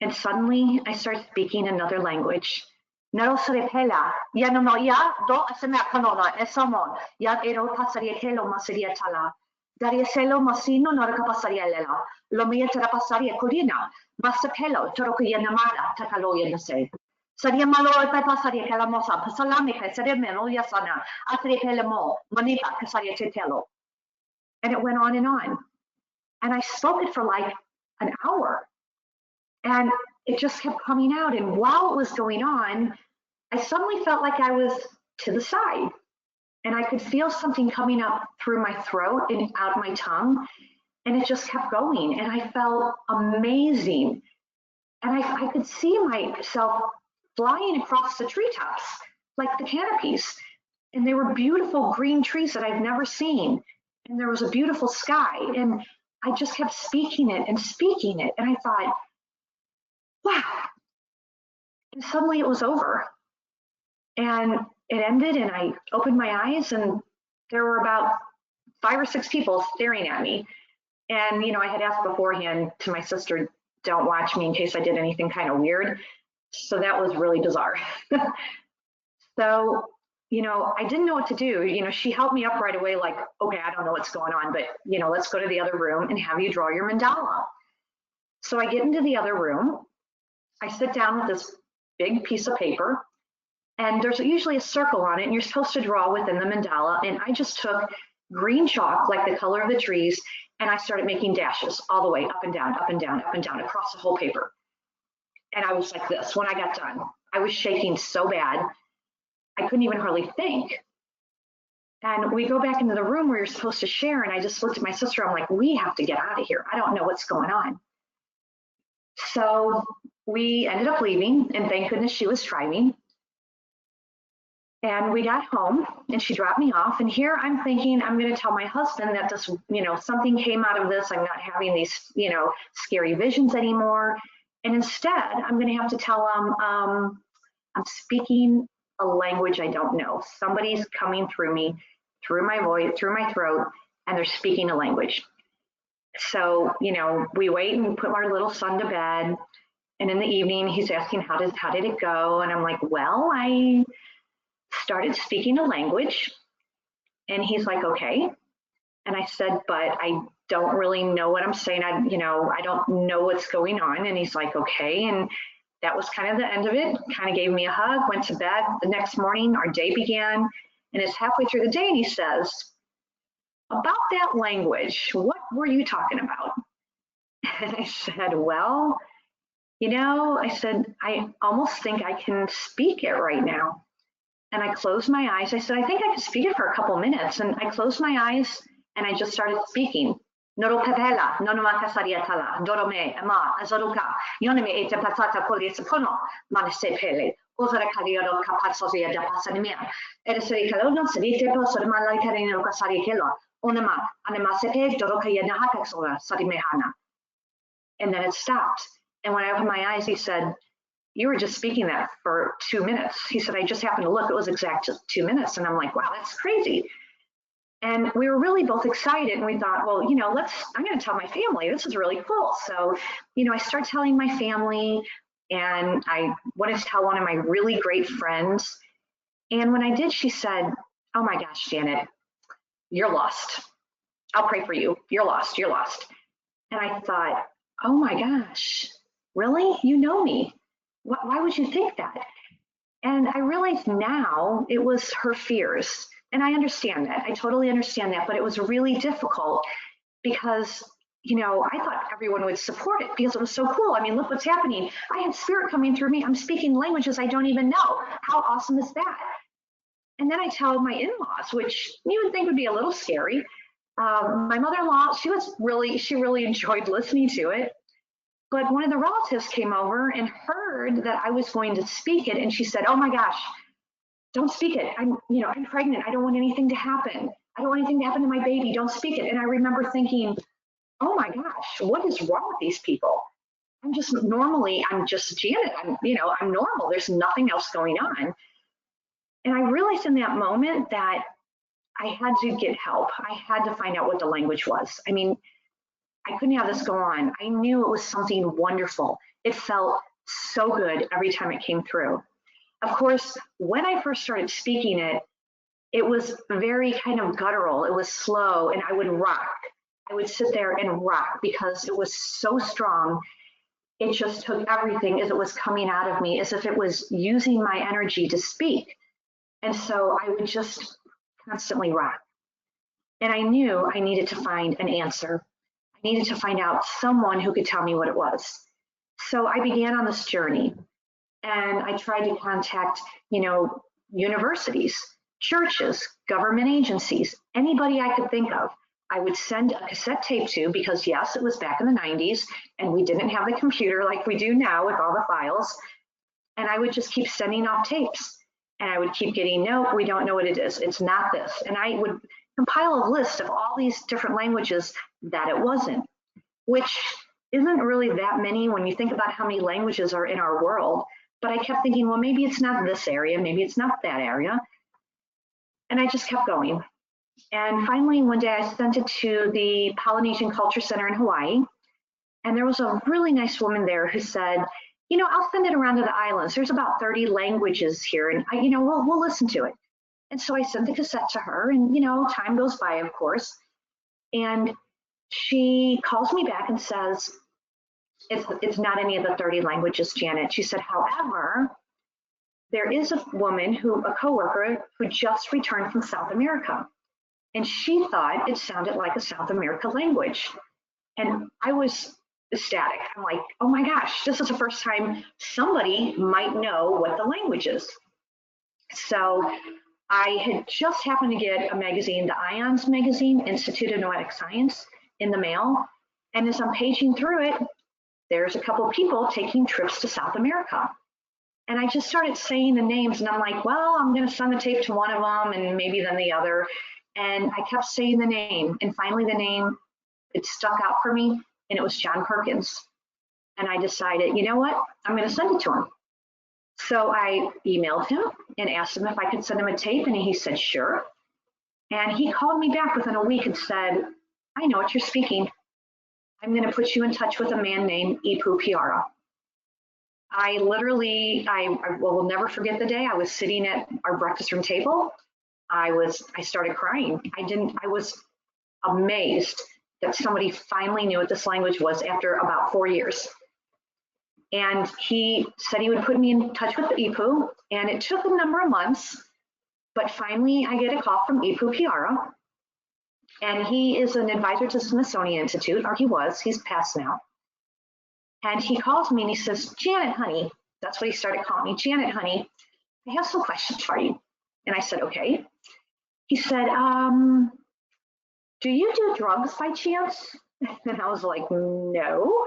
and suddenly I start speaking another language. Naro sarepela, ya no ya do asema kanona esamon, ya ero pasaria kelo masaria tala. Daria selo masino nora kapasaria lela. Lo mia tera pasaria colina, masapelo, toroku yanamara, takalo yanase. Saria malo pa pasaria kala mosa, pasalami ka saria meno yasana, atri pelemo, manipa kasaria tetelo. And it went on and on. And I spoke it for like an hour. And it just kept coming out. And while it was going on, I suddenly felt like I was to the side, and I could feel something coming up through my throat and out my tongue. And it just kept going. And I felt amazing. And I could see myself flying across the treetops, like the canopies. And they were beautiful green trees that I've never seen. And there was a beautiful sky. And I just kept speaking it and speaking it. And I thought, wow. And suddenly it was over. And it ended, and I opened my eyes, and there were about 5 or 6 people staring at me. And, you know, I had asked beforehand to my sister, don't watch me in case I did anything kind of weird. So that was really bizarre. So, you know, I didn't know what to do. You know, she helped me up right away, like, okay, I don't know what's going on, but, you know, let's go to the other room and have you draw your mandala. So I get into the other room. I sit down with this big piece of paper, and there's usually a circle on it, and you're supposed to draw within the mandala. And I just took green chalk, like the color of the trees, and I started making dashes all the way up and down, up and down, up and down across the whole paper. And I was like this when I got done. I was shaking so bad, I couldn't even hardly think. And we go back into the room where you're supposed to share, and I just looked at my sister. I'm like, we have to get out of here. I don't know what's going on. So we ended up leaving, and thank goodness she was driving. And we got home, and she dropped me off. And here I'm thinking, I'm going to tell my husband that this, you know, something came out of this. I'm not having these, you know, scary visions anymore. And instead, I'm going to have to tell him I'm speaking a language I don't know. Somebody's coming through me, through my voice, through my throat, and they're speaking a language. So, you know, we wait and put our little son to bed. And in the evening, he's asking, how did it go? And I'm like, well, I started speaking a language. And he's like, okay. And I said, but I don't really know what I'm saying. I don't know what's going on. And he's like, okay. And that was kind of the end of it. Kind of gave me a hug, went to bed. The next morning, our day began. And it's halfway through the day, and he says, about that language, what were you talking about? And I said, well, you know, I said, I almost think I can speak it right now. And I closed my eyes. I said, I think I can speak it for a couple minutes. And I closed my eyes, and I just started speaking. Noro pepela, nonoma kasariatala, dorome, ama, azoruka, yoneme ete patata polisepono, manesepele, ozara karioro kapatsosia da pasanimia, ereseri kalona, sedite poso de malaikarino kasarikelo, onema, anemasepe, doroka yanahakaxora, sarimehana. And then it stopped. And when I opened my eyes, he said, you were just speaking that for 2 minutes. He said, I just happened to look, it was exact 2 minutes. And I'm like, wow, that's crazy. And we were really both excited, and we thought, well, you know, I'm going to tell my family. This is really cool. So, you know, I started telling my family, and I wanted to tell one of my really great friends. And when I did, she said, oh my gosh, Janet, you're lost. I'll pray for you. You're lost. You're lost. And I thought, oh my gosh, really? You know me. Why would you think that? And I realized now it was her fears. And I understand that. I totally understand that. But it was really difficult because, you know, I thought everyone would support it because it was so cool. I mean, look what's happening. I had spirit coming through me. I'm speaking languages I don't even know. How awesome is that? And then I tell my in-laws, which you would think would be a little scary. My mother-in-law, she really enjoyed listening to it. But one of the relatives came over and heard that I was going to speak it, and she said, "Oh my gosh, don't speak it. I'm pregnant. I don't want anything to happen. I don't want anything to happen to my baby. Don't speak it." And I remember thinking, "Oh my gosh, what is wrong with these people? I'm just Janet. I'm normal. There's nothing else going on." And I realized in that moment that I had to get help. I had to find out what the language was. I mean, I couldn't have this go on. I knew it was something wonderful. It felt so good every time it came through. Of course, when I first started speaking it, it was very kind of guttural. It was slow, and I would rock. I would sit there and rock because it was so strong. It just took everything as it was coming out of me, as if it was using my energy to speak. And so I would just constantly rock. And I knew I needed to find an answer. I needed to find out someone who could tell me what it was. So I began on this journey, and I tried to contact, universities, churches, government agencies, anybody I could think of. I would send a cassette tape to, because yes, it was back in the 90s and we didn't have the computer like we do now with all the files. And I would just keep sending off tapes, and I would keep getting, "No, we don't know what it is. It's not this." And I would compile a list of all these different languages that it wasn't, which isn't really that many when you think about how many languages are in our world. But I kept thinking, well, maybe it's not this area, maybe it's not that area. And I just kept going. And finally, one day I sent it to the Polynesian Culture Center in Hawaii. And there was a really nice woman there who said, "I'll send it around to the islands. There's about 30 languages here, and we'll listen to it." And so I sent the cassette to her, and time goes by, of course. And she calls me back and says, it's not any of the 30 languages, Janet. She said, "However, there is a woman a coworker who just returned from South America. And she thought it sounded like a South America language." And I was ecstatic. I'm like, oh my gosh, this is the first time somebody might know what the language is. So I had just happened to get a magazine, the IONS magazine, Institute of Noetic Science, in the mail. And as I'm paging through it, there's a couple of people taking trips to South America. And I just started saying the names, and I'm like, well, I'm going to send the tape to one of them and maybe then the other. And I kept saying the name, and finally the name, it stuck out for me, and it was John Perkins. And I decided, you know what, I'm going to send it to him. So I emailed him and asked him if I could send him a tape, and he said, sure. And he called me back within a week and said, "I know what you're speaking. I'm going to put you in touch with a man named Ipu Piara." I will never forget the day. I was sitting at our breakfast room table. I started crying. I was amazed that somebody finally knew what this language was after about 4 years. And he said he would put me in touch with the Ipu, and it took a number of months, but finally I get a call from Ipu Piara, and he is an advisor to the Smithsonian Institute, or he was, he's passed now. And he calls me and he says, "Janet, honey," that's what he started calling me, "Janet, honey, I have some questions for you." And I said, okay. He said, "Do you do drugs by chance?" And I was like, "No."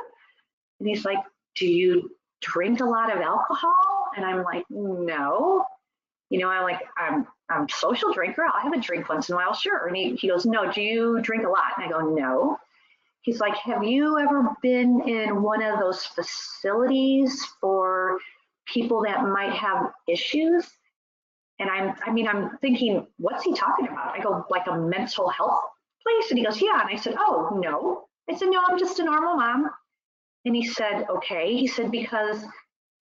And he's like, "Do you drink a lot of alcohol?" And I'm like, "No." I'm a social drinker. I'll have a drink once in a while, sure. And he goes, "No, do you drink a lot?" And I go, "No." He's like, "Have you ever been in one of those facilities for people that might have issues?" And I'm thinking, what's he talking about? I go, like a mental health place? And he goes, "Yeah." And I said, "Oh, no." I said, "No, I'm just a normal mom." And he said, "Okay." He said, "Because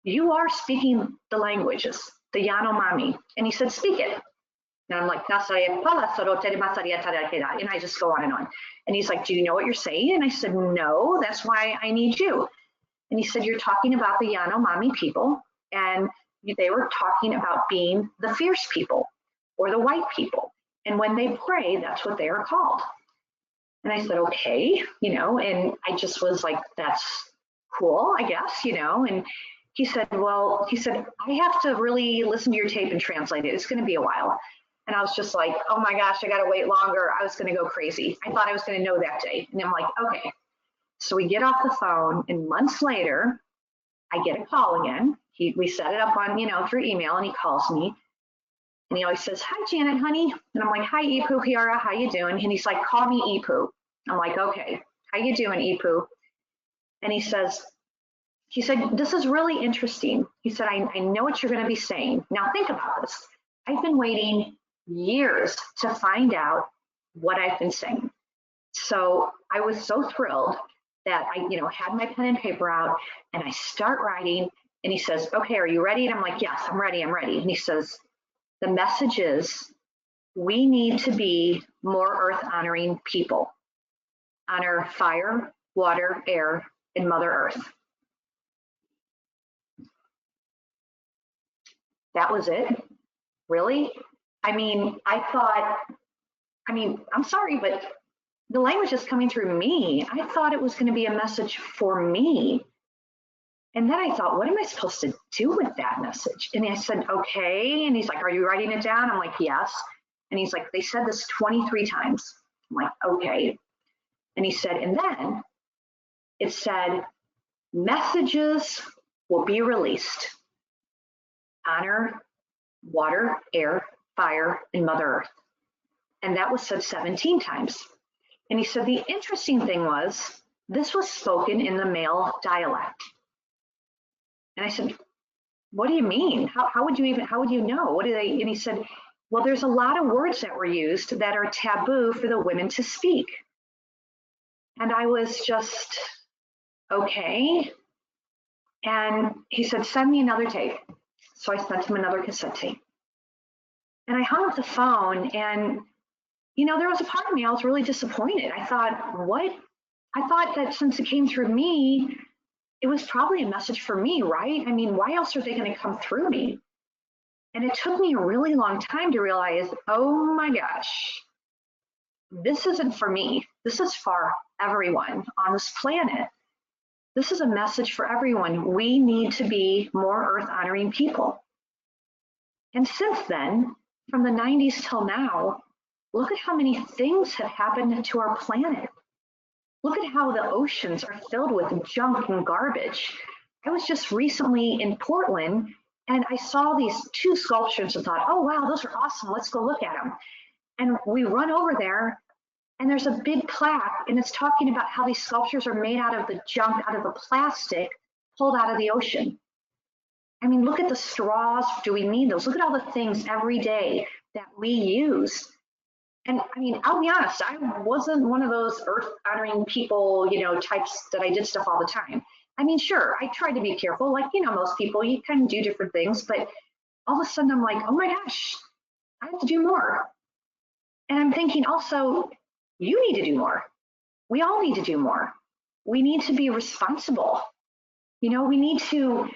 you are speaking the languages, the Yanomami." And he said, "Speak it." And I'm like, and I just go on and on. And he's like, do you know what you're saying? And I said, no, that's why I need you. And he said, you're talking about the Yanomami people, and they were talking about being the fierce people or the white people. And when they pray, that's what they are called. And I said, okay, and I just was like, that's cool, I guess, And he said, I have to really listen to your tape and translate it. It's going to be a while. And I was just like, oh my gosh, I got to wait longer. I was going to go crazy. I thought I was going to know that day. And I'm like, okay. So we get off the phone, and months later, I get a call again. We set it up on, through email, and he calls me. And he always says, hi, Janet, honey. And I'm like, hi, Ipu, Kiara, how you doing? And he's like, call me Ipu. I'm like, okay, how you doing, Ipu? And he said, this is really interesting. He said, I know what you're going to be saying. Now think about this. I've been waiting years to find out what I've been saying. So I was so thrilled that I, had my pen and paper out, and I start writing, and he says, okay, are you ready? And I'm like, yes, I'm ready. And he says, the message is, we need to be more earth honoring people. Honor fire, water, air, and Mother Earth. That was it? Really? I'm sorry, but the language is coming through me. I thought it was going to be a message for me. And then I thought, what am I supposed to do with that message? And I said, okay. And he's like, are you writing it down? I'm like, yes. And he's like, they said this 23 times. I'm like, okay. And he said, and then it said, messages will be released. Honor, water, air, fire, and Mother Earth. And that was said 17 times. And he said, the interesting thing was, this was spoken in the male dialect. And I said, what do you mean? How would you know? What do they? And he said, well, there's a lot of words that were used that are taboo for the women to speak. And I was just, okay. And he said, send me another tape. So I sent him another cassette tape. And I hung up the phone, and, there was a part of me, I was really disappointed. I thought, what? I thought that since it came through me, it was probably a message for me, right? Why else are they going to come through me? And it took me a really long time to realize, oh my gosh, this isn't for me. This is for everyone on this planet. This is a message for everyone. We need to be more earth honoring people. And since then, from the 90s till now, look at how many things have happened to our planet. Look at how the oceans are filled with junk and garbage. I was just recently in Portland, and I saw these 2 sculptures and thought, oh, wow, those are awesome. Let's go look at them. And we run over there, and there's a big plaque, and it's talking about how these sculptures are made out of the junk, out of the plastic pulled out of the ocean. Look at the straws. Do we need those? Look at all the things every day that we use. And I'll be honest, I wasn't one of those earth honoring people, types that I did stuff all the time. Sure, I tried to be careful, like, most people, you kind of do different things, but all of a sudden I'm like, oh my gosh, I have to do more. And I'm thinking also, you need to do more. We all need to do more. We need to be responsible. We need to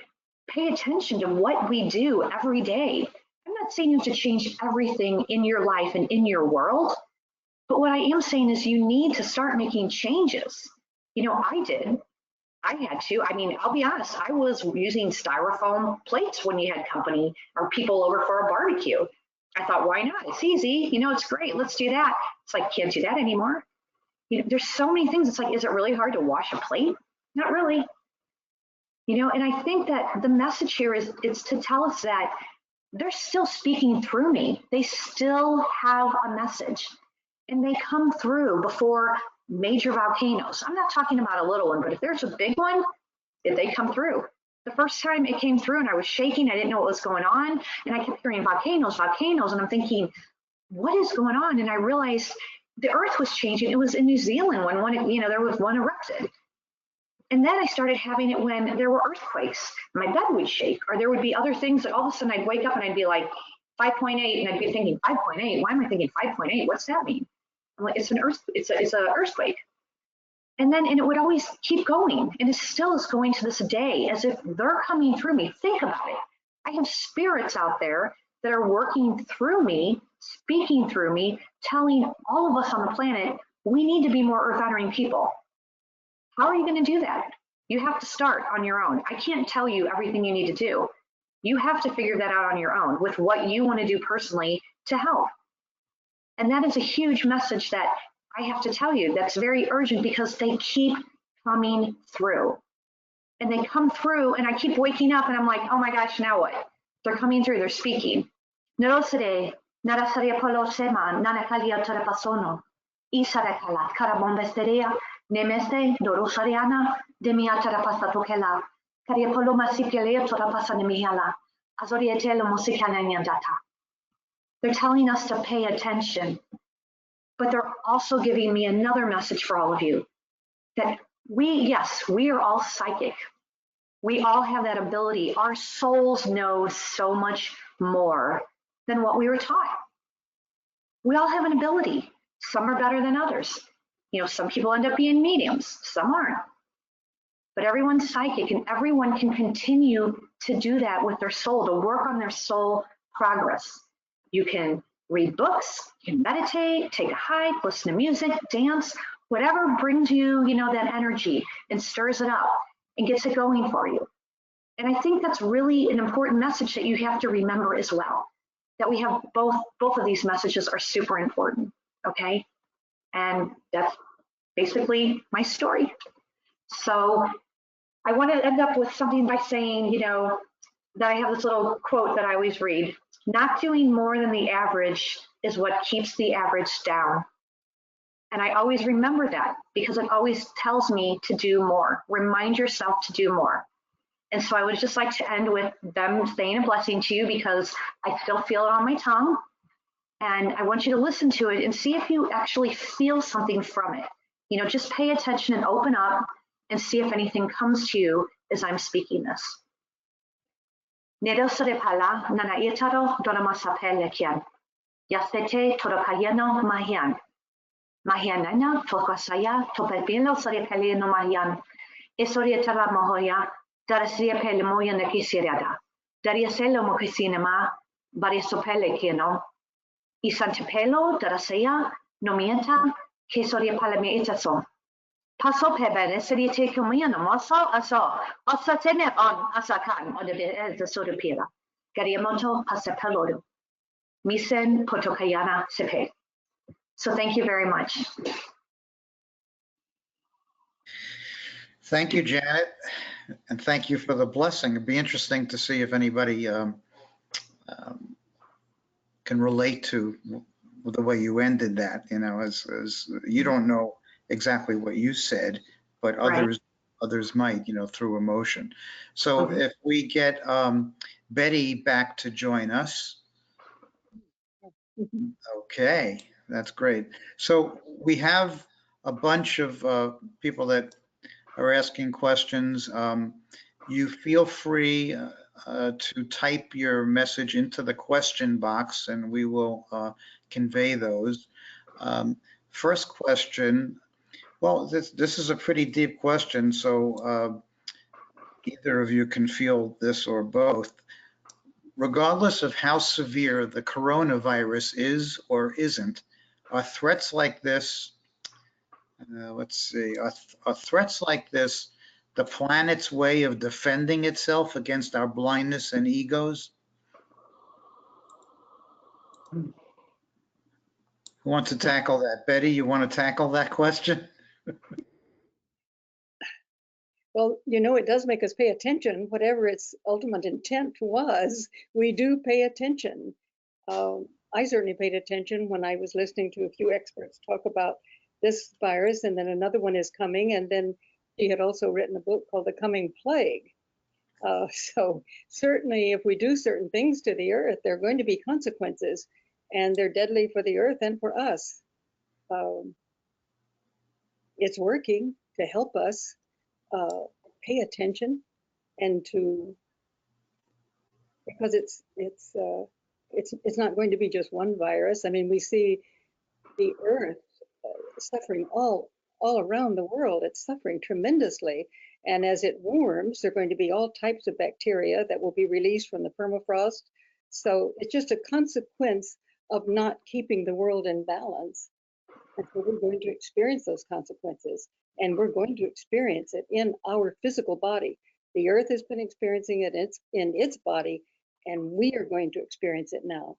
pay attention to what we do every day. I'm not saying you have to change everything in your life and in your world, but what I am saying is you need to start making changes. I did. I had to. I'll be honest, I was using styrofoam plates when you had company or people over for a barbecue. I thought, why not? It's easy. It's great. Let's do that. It's like, can't do that anymore. There's so many things. It's like, is it really hard to wash a plate? Not really. And I think that the message here is to tell us that they're still speaking through me. They still have a message, and they come through before major volcanoes. I'm not talking about a little one, but if there's a big one, if they come through. The first time it came through and I was shaking, I didn't know what was going on. And I kept hearing volcanoes, volcanoes. And I'm thinking, what is going on? And I realized the earth was changing. It was in New Zealand when one, there was one erupted. And then I started having it when there were earthquakes. My bed would shake, or there would be other things that all of a sudden I'd wake up and I'd be like, 5.8, and I'd be thinking 5.8. Why am I thinking 5.8? What's that mean? I'm like, it's an earthquake. And it would always keep going, and it still is going to this day, as if they're coming through me. Think about it. I have spirits out there that are working through me, speaking through me, telling all of us on the planet, we need to be more earth-honoring people. How are you going to do that? You have to start on your own. I can't tell you everything you need to do. You have to figure that out on your own with what you want to do personally to help. And that is a huge message that I have to tell you that's very urgent, because they keep coming through. And they come through, and I keep waking up and I'm like, oh my gosh, now what? They're coming through, they're speaking. Narosere, narasaria polo sema, nanakalia tarapasono, isarakala, karabombesteria, nemeste, dorosariana, demia tarapasatokela, kariapolo masipelea torapasanemiala, azorietelo musikananyandata. They're telling us to pay attention, but they're also giving me another message for all of you, that we are all psychic. We all have that ability. Our souls know so much more than what we were taught. We all have an ability. Some are better than others. Some people end up being mediums, some aren't. But everyone's psychic, and everyone can continue to do that with their soul, to work on their soul progress. You can read books, you can meditate, take a hike, listen to music, dance, whatever brings you, that energy and stirs it up and gets it going for you. And I think that's really an important message that you have to remember as well, that we have both of these messages are super important, okay? And that's basically my story. So I want to end up with something by saying, that I have this little quote that I always read: not doing more than the average is what keeps the average down. And I always remember that, because it always tells me to do more. Remind yourself to do more. And so I would just like to end with them saying a blessing to you, because I still feel it on my tongue. And I want you to listen to it and see if you actually feel something from it. Just pay attention and open up and see if anything comes to you as I'm speaking this. Nedosarepala nanaitaro donamasapelekian. Yasete torokayeno mahian. Mahianana fokasaya topepilo sarepelino mahian. Esorietara mohoya. Darasia pele moya nakisirada. Dariaselo mokisinema. Barisopele kieno. Isantepelo darasaya nomienta. Kesoria palame itason. Paso pebene seriete kumiyano moso aso. Osatene on asakan on the sodopila. Gariamoto pasepelodo. Misen potokayana sepe. So thank you very much. Thank you, Janet, and thank you for the blessing. It'd be interesting to see if anybody can relate to the way you ended that. As you don't know exactly what you said, but others might, through emotion. So if we get Betty back to join us. Okay, that's great. So we have a bunch of people that are asking questions. You feel free to type your message into the question box, and we will convey those. First question, well, this is a pretty deep question, so either of you can feel this or both. Regardless of how severe the coronavirus is or isn't, are threats like this, let's see, are threats like this the planet's way of defending itself against our blindness and egos? Who wants to tackle that? Betty, you want to tackle that question? Well, it does make us pay attention. Whatever its ultimate intent was, we do pay attention. I certainly paid attention when I was listening to a few experts talk about this virus, and then another one is coming, and then she had also written a book called The Coming Plague. So certainly if we do certain things to the earth, there are going to be consequences, and they're deadly for the earth and for us. It's working to help us pay attention, and because it's it's not going to be just one virus. I mean, we see the earth suffering all around the world. It's suffering tremendously. And as it warms, there are going to be all types of bacteria that will be released from the permafrost. So it's just a consequence of not keeping the world in balance. And so we're going to experience those consequences, and we're going to experience it in our physical body. The earth has been experiencing it in its body, and we are going to experience it now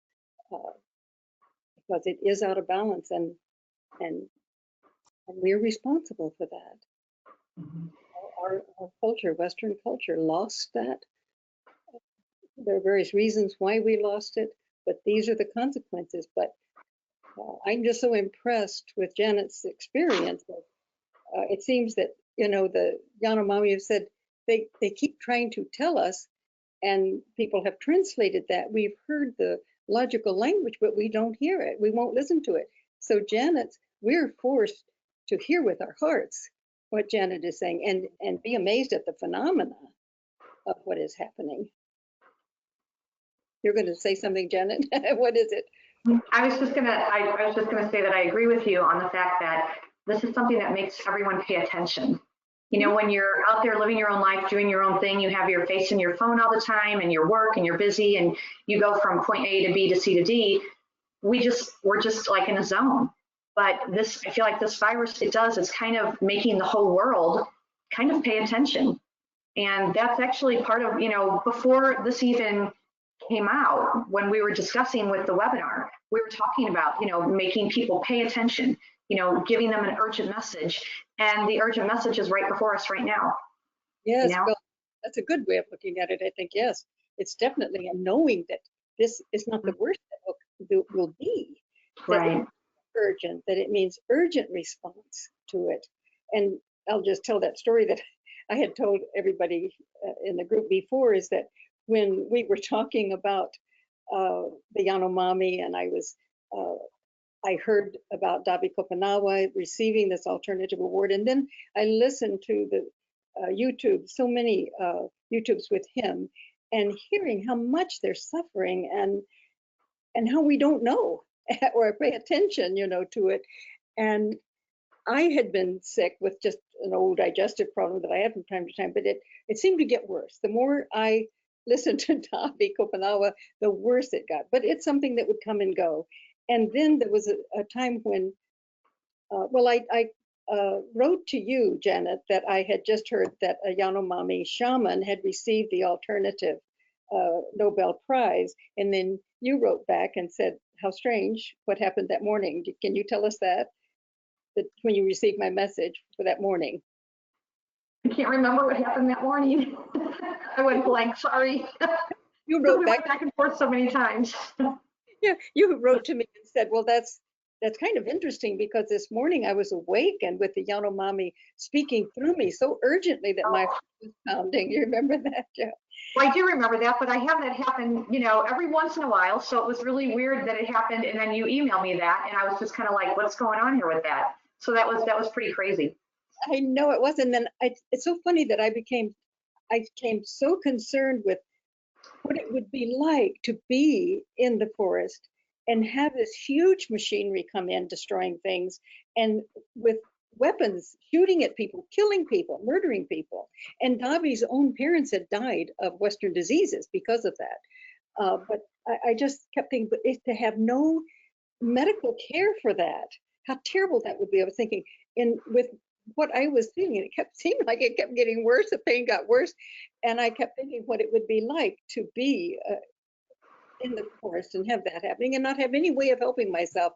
because it is out of balance, and we're responsible for that. Mhm. Our culture, Western culture, lost that. There are various reasons why we lost it, but these are the consequences. But I'm just so impressed with Janet's experience. It seems that, you know, the Yanomami have said they keep trying to tell us, and people have translated that. We've heard the logical language, but we don't hear it. We won't listen to it. So Janet's, we're forced to hear with our hearts what Janet is saying and be amazed at the phenomena of what is happening. You're going to say something, Janet? What is it? I was just gonna say that I agree with you on the fact that this is something that makes everyone pay attention. You know, when you're out there living your own life, doing your own thing, you have your face in your phone all the time and your work and you're busy and you go from point A to B to C to D. We're just like in a zone. But this, I feel like this virus, it's kind of making the whole world kind of pay attention. And that's actually part of, you know, before this even came out, when we were discussing with the webinar, we were talking about, you know, making people pay attention, you know, giving them an urgent message. And the urgent message is right before us right now. Yes, You know? well, that's a good way of looking at it, I think. Yes, it's definitely a knowing that this is not the worst that will be. That Right. it's urgent, that it means urgent response to it. And I'll just tell that story that I had told everybody in the group before, is that when we were talking about the Yanomami, and I heard about Dabi Kopanawa receiving this alternative award, and then I listened to the YouTube, so many YouTubes with him, and hearing how much they're suffering and how we don't know or pay attention, you know, to it. And I had been sick with just an old digestive problem that I had from time to time, but it seemed to get worse. The more I listened to Dabi Kopanawa, the worse it got. But it's something that would come and go. And then there was a time when, well, I wrote to you, Janet, that I had just heard that a Yanomami shaman had received the alternative Nobel Prize. And then you wrote back and said, how strange, what happened that morning? Can you tell us that when you received my message for that morning? I can't remember what happened that morning. I went blank, sorry. You wrote we went back and forth so many times. Yeah, you wrote to me and said, well, that's kind of interesting, because this morning I was awakened with the Yanomami speaking through me so urgently that my heart was pounding. You remember that, Joe? Well, I do remember that, but I have that happen, you know, every once in a while. So it was really weird that it happened, and then you emailed me that, and I was just kind of like, what's going on here with that? So that was pretty crazy. I know it was. And then it's so funny that I became so concerned with what it would be like to be in the forest and have this huge machinery come in, destroying things, and with weapons, shooting at people, killing people, murdering people. And Dabi's own parents had died of Western diseases because of that. But I just kept thinking, but to have no medical care for that, how terrible that would be. I was thinking, and with what I was feeling, it kept seeming like it kept getting worse. The pain got worse, and I kept thinking what it would be like to be in the forest and have that happening and not have any way of helping myself.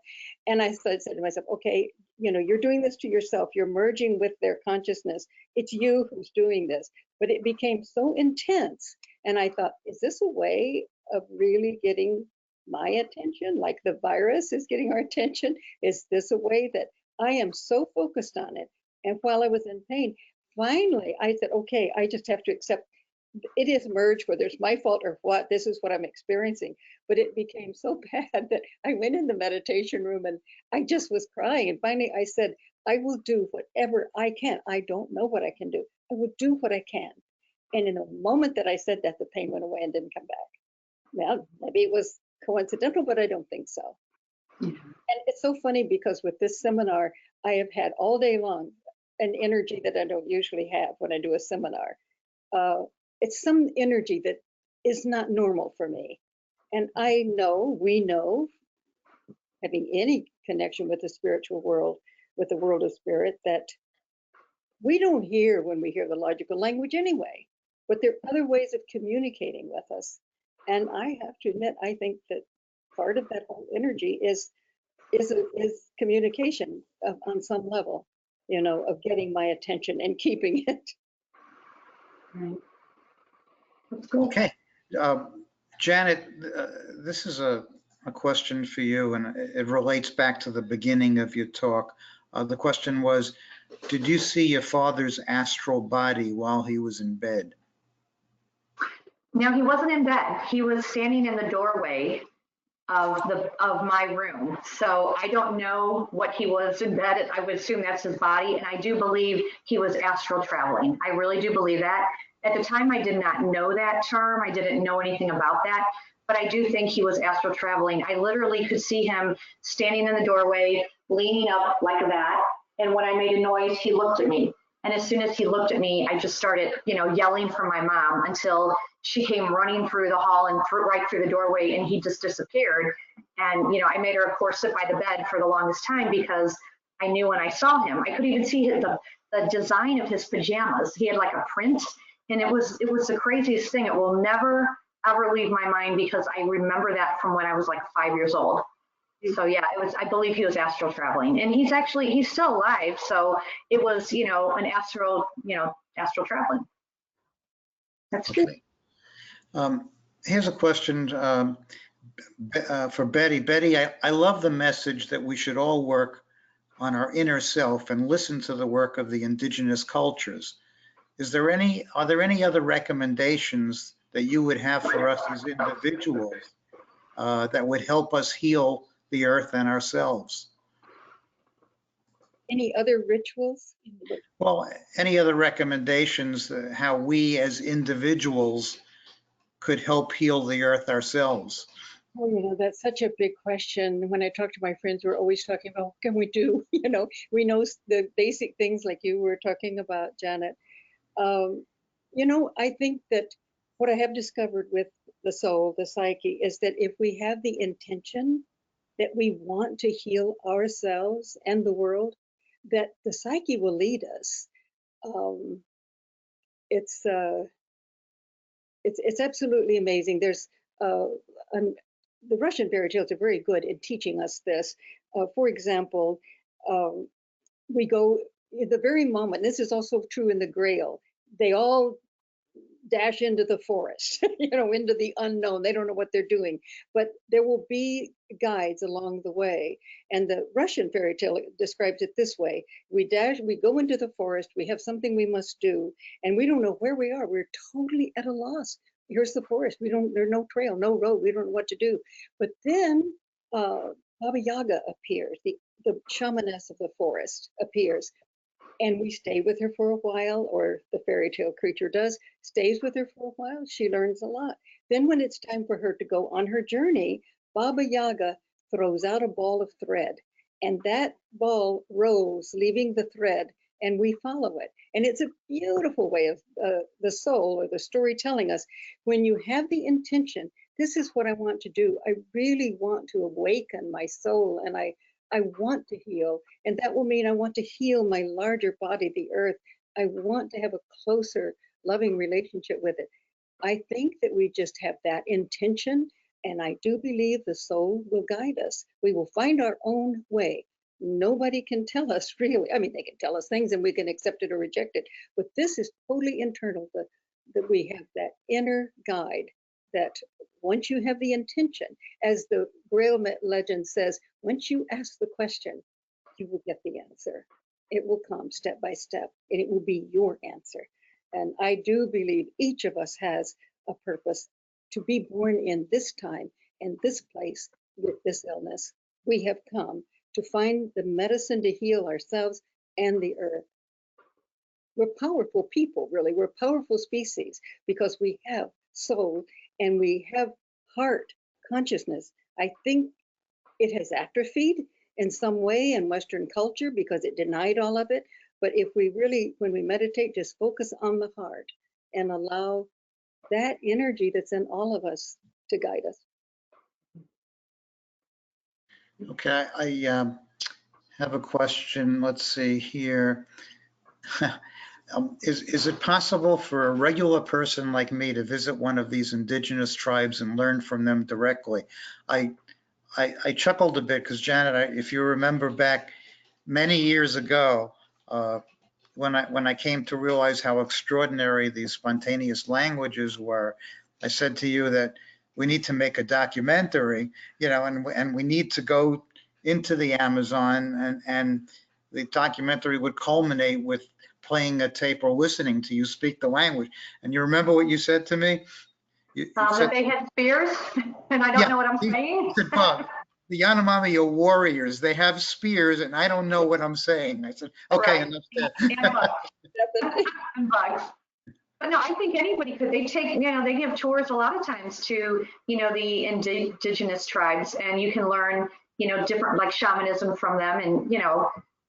And I said to myself, okay, you know, you're doing this to yourself. You're merging with their consciousness. It's you who's doing this. But it became so intense, and I thought, is this a way of really getting my attention, like the virus is getting our attention? Is this a way that I am so focused on it? And while I was in pain, finally I said, okay, I just have to accept it is merged, whether it's my fault or what, this is what I'm experiencing. But it became so bad that I went in the meditation room and I just was crying. And finally I said, I will do whatever I can. I don't know what I can do. I will do what I can. And in the moment that I said that, the pain went away and didn't come back. Now, maybe it was coincidental, but I don't think so. And it's so funny because with this seminar, I have had all day long an energy that I don't usually have when I do a seminar. It's some energy that is not normal for me. And I know, we know, having any connection with the spiritual world, with the world of spirit, that we don't hear when we hear the logical language anyway. But there are other ways of communicating with us. And I have to admit, I think that part of that whole energy is communication on some level, you know, of getting my attention and keeping it. Right. That's cool. Okay. Janet, this is a question for you, and it relates back to the beginning of your talk. The question was, did you see your father's astral body while he was in bed? No, he wasn't in bed. He was standing in the doorway of my room. So I don't know what he was in bed. I would assume that's his body. And I do believe he was astral traveling. I really do believe that. At the time, I did not know that term. I didn't know anything about that. But I do think he was astral traveling. I literally could see him standing in the doorway, leaning up like that. And when I made a noise, he looked at me. And as soon as he looked at me, I just started, yelling for my mom until she came running through the hall and right through the doorway, and he just disappeared. And, I made her, of course, sit by the bed for the longest time because I knew when I saw him, I could even see the design of his pajamas. He had like a print, and it was the craziest thing. It will never, ever leave my mind because I remember that from when I was like 5 years old. So yeah, I believe he was astral traveling, and he's still alive. So it was, an astral traveling. That's true. Here's a question for Betty. Betty, I love the message that we should all work on our inner self and listen to the work of the indigenous cultures. Are there any other recommendations that you would have for us as individuals that would help us heal the earth and ourselves? Any other rituals? Well, any other recommendations how we as individuals could help heal the earth ourselves? Oh, that's such a big question. When I talk to my friends, we're always talking about what can we do? We know the basic things like you were talking about, Janet. I think that what I have discovered with the soul, the psyche, is that if we have the intention that we want to heal ourselves and the world, that the psyche will lead us. It's absolutely amazing. There's the Russian fairy tales are very good in teaching us this. For example, we go at the very moment. This is also true in the Grail. They all dash into the forest, into the unknown. They don't know what they're doing, but there will be guides along the way. And the Russian fairy tale describes it this way: we go into the forest, we have something we must do, and we don't know where we are. We're totally at a loss. Here's the forest. There's no trail, no road. We don't know what to do. But then Baba Yaga appears, the shamaness of the forest appears. And we stay with her for a while, or the fairy tale creature stays with her for a while. She learns a lot. Then when it's time for her to go on her journey, Baba Yaga throws out a ball of thread, and that ball rolls, leaving the thread, and we follow it. And it's a beautiful way of the soul or the story telling us, when you have the intention, this is what I want to do. I really want to awaken my soul, and I want to heal, and that will mean I want to heal my larger body, the earth. I want to have a closer, loving relationship with it. I think that we just have that intention, and I do believe the soul will guide us. We will find our own way. Nobody can tell us really. I mean, they can tell us things and we can accept it or reject it, but this is totally internal, that we have that inner guide, that once you have the intention, as the Grail legend says, once you ask the question, you will get the answer. It will come step by step, and it will be your answer. And I do believe each of us has a purpose to be born in this time and this place with this illness. We have come to find the medicine to heal ourselves and the earth. We're powerful people, really. We're a powerful species because we have soul and we have heart consciousness. I think it has atrophied in some way in Western culture because it denied all of it. But if we really, when we meditate, just focus on the heart and allow that energy that's in all of us to guide us. Okay, I have a question. Let's see here. Is it possible for a regular person like me to visit one of these indigenous tribes and learn from them directly? I chuckled a bit because Janet, if you remember back many years ago, when I came to realize how extraordinary these spontaneous languages were, I said to you that we need to make a documentary, and we need to go into the Amazon, and the documentary would culminate with playing a tape or listening to you speak the language. And you remember what you said to me? You that they had spears, and I don't know what I'm saying. Said, Bob, the Yanomami are warriors. They have spears, and I don't know what I'm saying. I said, okay, Right. enough said. And bugs. And bugs. But no, I think anybody could. They take, they give tours a lot of times to, the indigenous tribes, and you can learn, different like shamanism from them, and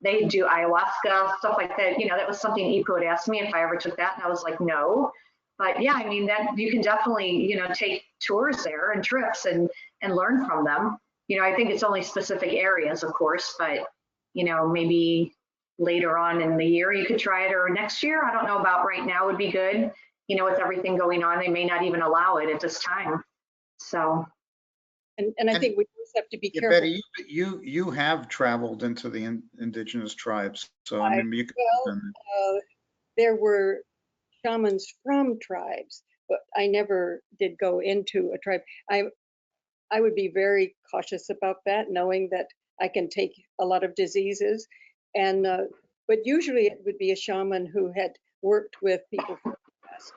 they do ayahuasca, stuff like that. That was something Ipo had asked me if I ever took that, and I was like, no. But yeah, I mean, that you can definitely, take tours there and trips and learn from them. I think it's only specific areas, of course, but maybe later on in the year you could try it, or next year. I don't know about right now would be good. With everything going on, they may not even allow it at this time. So. And I think we just have to be careful. Betty, you have traveled into the indigenous tribes, so I mean, you could. There were shamans from tribes, but I never did go into a tribe. I would be very cautious about that, knowing that I can take a lot of diseases, and but usually it would be a shaman who had worked with people from the past,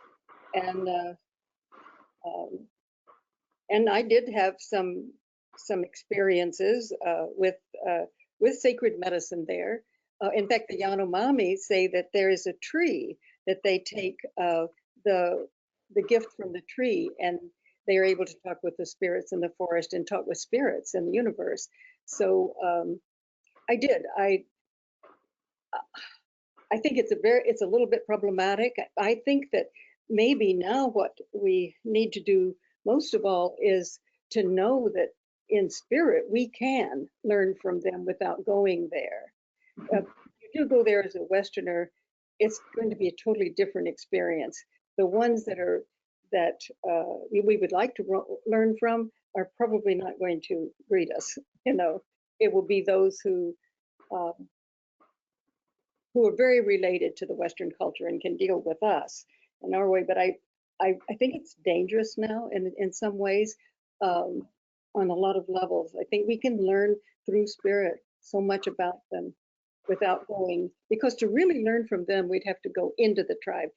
and I did have some experiences with sacred medicine there. In fact, the Yanomami say that there is a tree that they take the gift from the tree, and they are able to talk with the spirits in the forest and talk with spirits in the universe. So I did. I think it's a little bit problematic. I think that maybe now what we need to do most of all is to know that in spirit we can learn from them without going there. If you do go there as a Westerner, it's going to be a totally different experience. The ones that we would like to learn from are probably not going to greet us. It will be those who are very related to the Western culture and can deal with us in our way. But I think it's dangerous now in some ways, on a lot of levels. I think we can learn through spirit so much about them without going, because to really learn from them, we'd have to go into the tribe.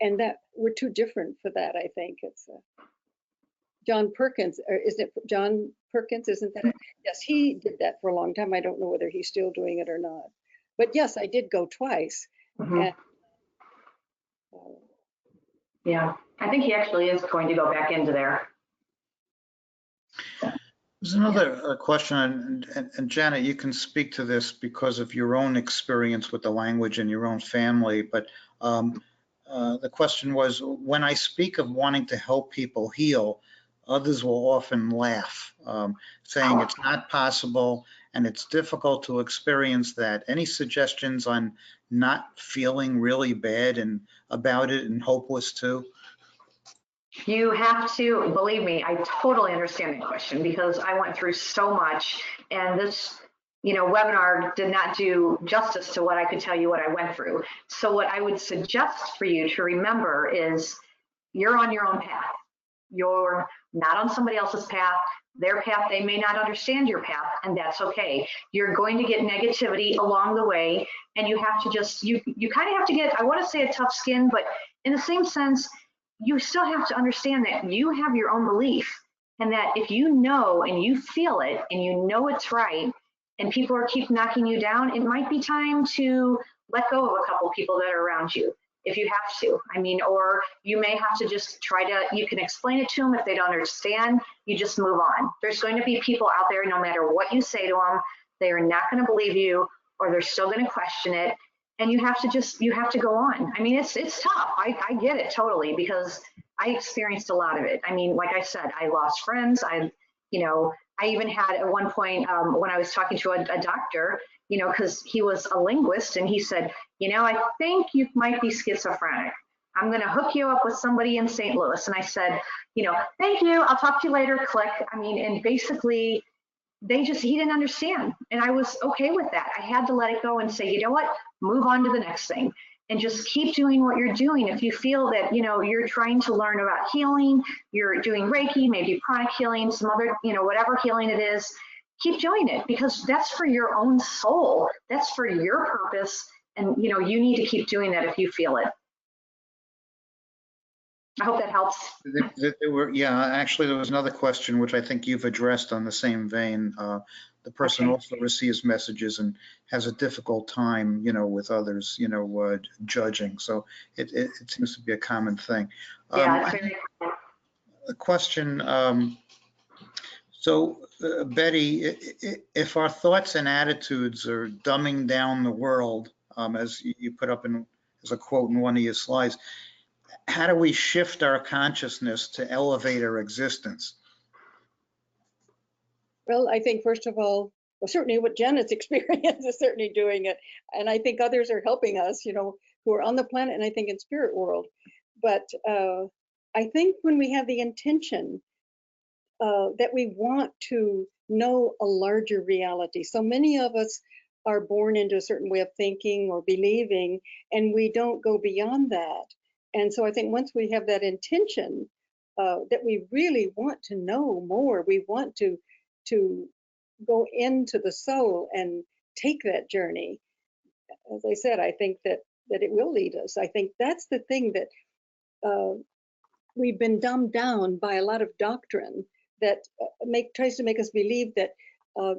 And that we're too different for that, I think. It's John Perkins, or isn't it John Perkins? Isn't that it? Yes, he did that for a long time. I don't know whether he's still doing it or not. But yes, I did go twice. And, yeah, I think he actually is going to go back into there. There's another question, and Janet, you can speak to this because of your own experience with the language and your own family, but the question was, when I speak of wanting to help people heal, others will often laugh, saying it's not possible and it's difficult to experience that. Any suggestions on not feeling really bad and about it and hopeless too? You have to, believe me, I totally understand that question, because I went through so much, and this, webinar did not do justice to what I could tell you what I went through. So what I would suggest for you to remember is you're on your own path. You're not on somebody else's path. Their path, they may not understand your path, and that's okay. You're going to get negativity along the way, and you have to just, you kind of have to get, I want to say a tough skin, but in the same sense, you still have to understand that you have your own belief, and that if you know and you feel it and you know it's right, and people keep knocking you down, it might be time to let go of a couple people that are around you. if you have to. I mean, or you may have to just try to, you can explain it to them. If they don't understand, you just move on. There's going to be people out there, no matter what you say to them, they are not going to believe you, or they're still going to question it. And you have to go on. I mean, it's tough. I get it totally, because I experienced a lot of it. I mean, like I said, I lost friends. I even had at one point when I was talking to a doctor, because he was a linguist, and he said, I think you might be schizophrenic. I'm going to hook you up with somebody in St. Louis. And I said, thank you. I'll talk to you later. Click. I mean, and basically, he didn't understand. And I was okay with that. I had to let it go and say, you know what, move on to the next thing and just keep doing what you're doing. If you feel that, you're trying to learn about healing, you're doing Reiki, maybe pranic healing, some other, whatever healing it is, keep doing it, because that's for your own soul. That's for your purpose. And, you need to keep doing that if you feel it. I hope that helps. Actually, there was another question which I think you've addressed on the same vein. The person also receives messages and has a difficult time, with others, judging. So it seems to be a common thing. Yeah, it's very common. A question. Betty, if our thoughts and attitudes are dumbing down the world, as you put up as a quote in one of your slides, how do we shift our consciousness to elevate our existence? Well, I think first of all, certainly what Janet's experience is certainly doing it. And I think others are helping us, who are on the planet, and I think in spirit world. But I think when we have the intention that we want to know a larger reality. So many of us are born into a certain way of thinking or believing, and we don't go beyond that. And so I think once we have that intention that we really want to know more, we want to go into the soul and take that journey. As I said, I think that it will lead us. I think that's the thing that we've been dumbed down by a lot of doctrine that tries to make us believe that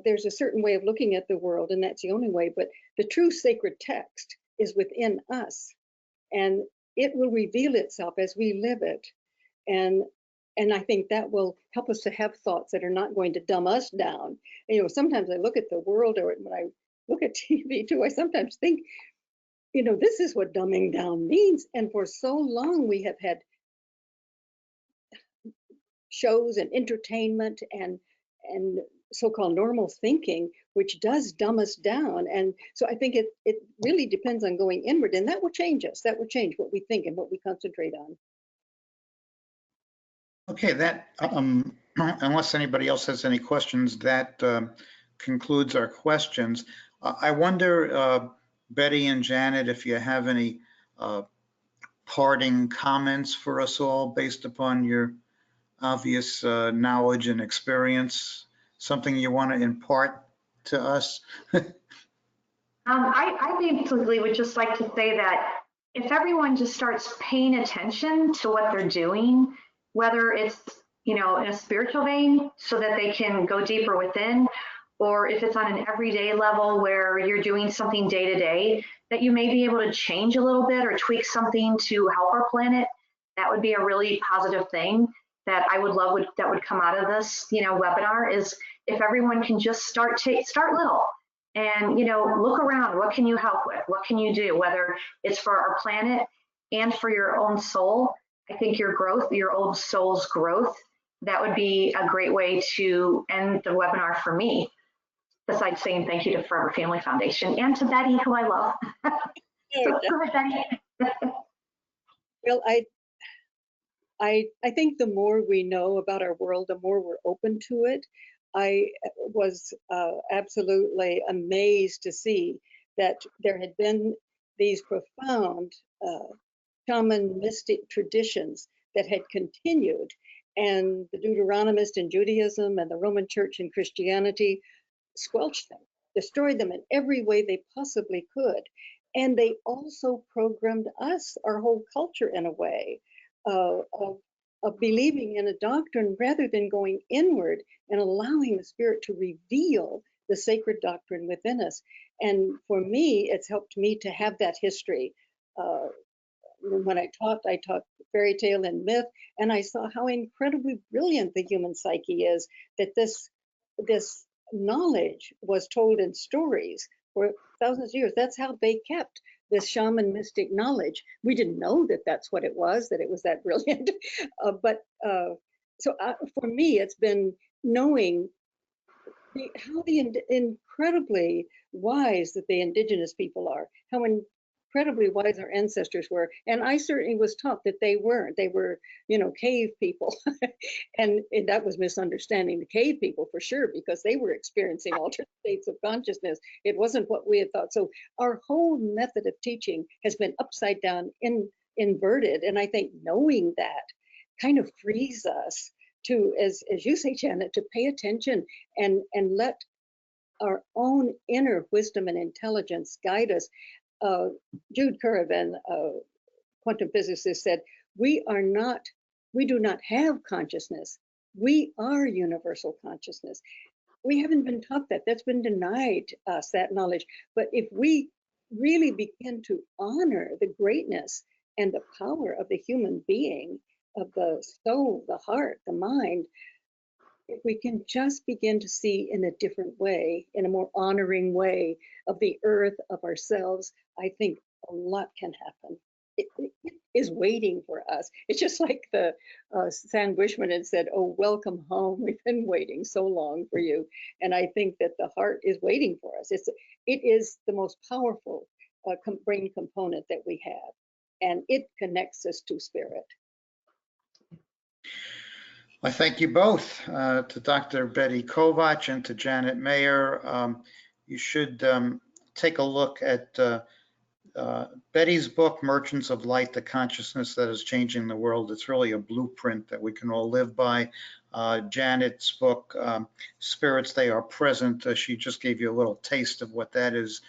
there's a certain way of looking at the world, and that's the only way. But the true sacred text is within us, and it will reveal itself as we live it. And I think that will help us to have thoughts that are not going to dumb us down. Sometimes I look at the world, or when I look at TV too, I sometimes think, this is what dumbing down means. And for so long we have had shows and entertainment and so-called normal thinking, which does dumb us down. And so I think it really depends on going inward, and that will change us. That will change what we think and what we concentrate on. Okay, that unless anybody else has any questions, that concludes our questions. I wonder, Betty and Janet, if you have any parting comments for us all based upon your obvious knowledge and experience, something you want to impart to us? I basically would just like to say that if everyone just starts paying attention to what they're doing, whether it's, in a spiritual vein so that they can go deeper within, or if it's on an everyday level where you're doing something day to day, that you may be able to change a little bit or tweak something to help our planet, that would be a really positive thing that I would love that would come out of this, webinar, is if everyone can just start little and, look around. What can you help with? What can you do? Whether it's for our planet and for your own soul, I think your growth, your own soul's growth, that would be a great way to end the webinar for me, besides saying thank you to Forever Family Foundation and to Betty, who I love. So, go ahead, Betty. Well, I think the more we know about our world, the more we're open to it. I was absolutely amazed to see that there had been these profound shaman mystic traditions that had continued, and the Deuteronomist in Judaism and the Roman Church in Christianity squelched them, destroyed them in every way they possibly could. And they also programmed us, our whole culture, in a way of believing in a doctrine rather than going inward and allowing the Spirit to reveal the sacred doctrine within us. And for me, it's helped me to have that history when I taught fairy tale and myth, and I saw how incredibly brilliant the human psyche is, that this knowledge was told in stories for thousands of years. That's how they kept this shaman mystic knowledge. We didn't know that that's what it was, that it was that brilliant. For me, it's been knowing how incredibly wise that the indigenous people are, how incredibly wise our ancestors were. And I certainly was taught that they weren't. They were, cave people. and that was misunderstanding the cave people for sure, because they were experiencing alternate states of consciousness. It wasn't what we had thought. So our whole method of teaching has been upside down, inverted. And I think knowing that kind of frees us to, as you say, Janet, to pay attention and let our own inner wisdom and intelligence guide us. Jude Currivan, quantum physicist, said, we do not have consciousness. We are universal consciousness. We haven't been taught that. That's been denied us, that knowledge. But if we really begin to honor the greatness and the power of the human being, of the soul, the heart, the mind, if we can just begin to see in a different way, in a more honoring way of the earth, of ourselves, I think a lot can happen. It is waiting for us. It's just like the Sam Bushman had said, "Oh, welcome home. We've been waiting so long for you." And I think that the heart is waiting for us. It is the most powerful brain component that we have, and it connects us to spirit. I thank you both, to Dr. Betty Kovacs and to Janet Mayer. You should take a look at Betty's book, Merchants of Light, The Consciousness That Is Changing the World. It's really a blueprint that we can all live by. Janet's book, Spirits, They Are Present. She just gave you a little taste of what that is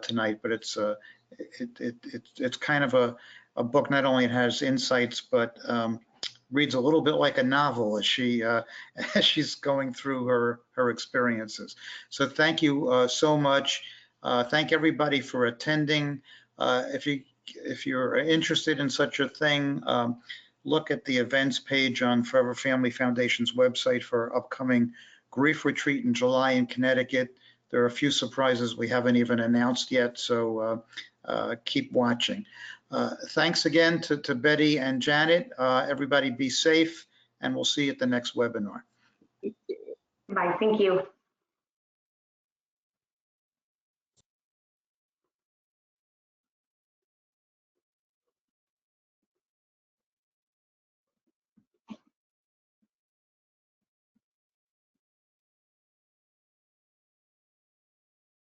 tonight, but it's kind of a book. Not only it has insights, but reads a little bit like a novel as she's going through her experiences. So thank you so much. Thank everybody for attending. If you're interested in such a thing, look at the events page on Forever Family Foundation's website for upcoming grief retreat in July in Connecticut. There are a few surprises we haven't even announced yet, so keep watching. Thanks again to Betty and Janet. Everybody be safe, and we'll see you at the next webinar. Bye. Thank you.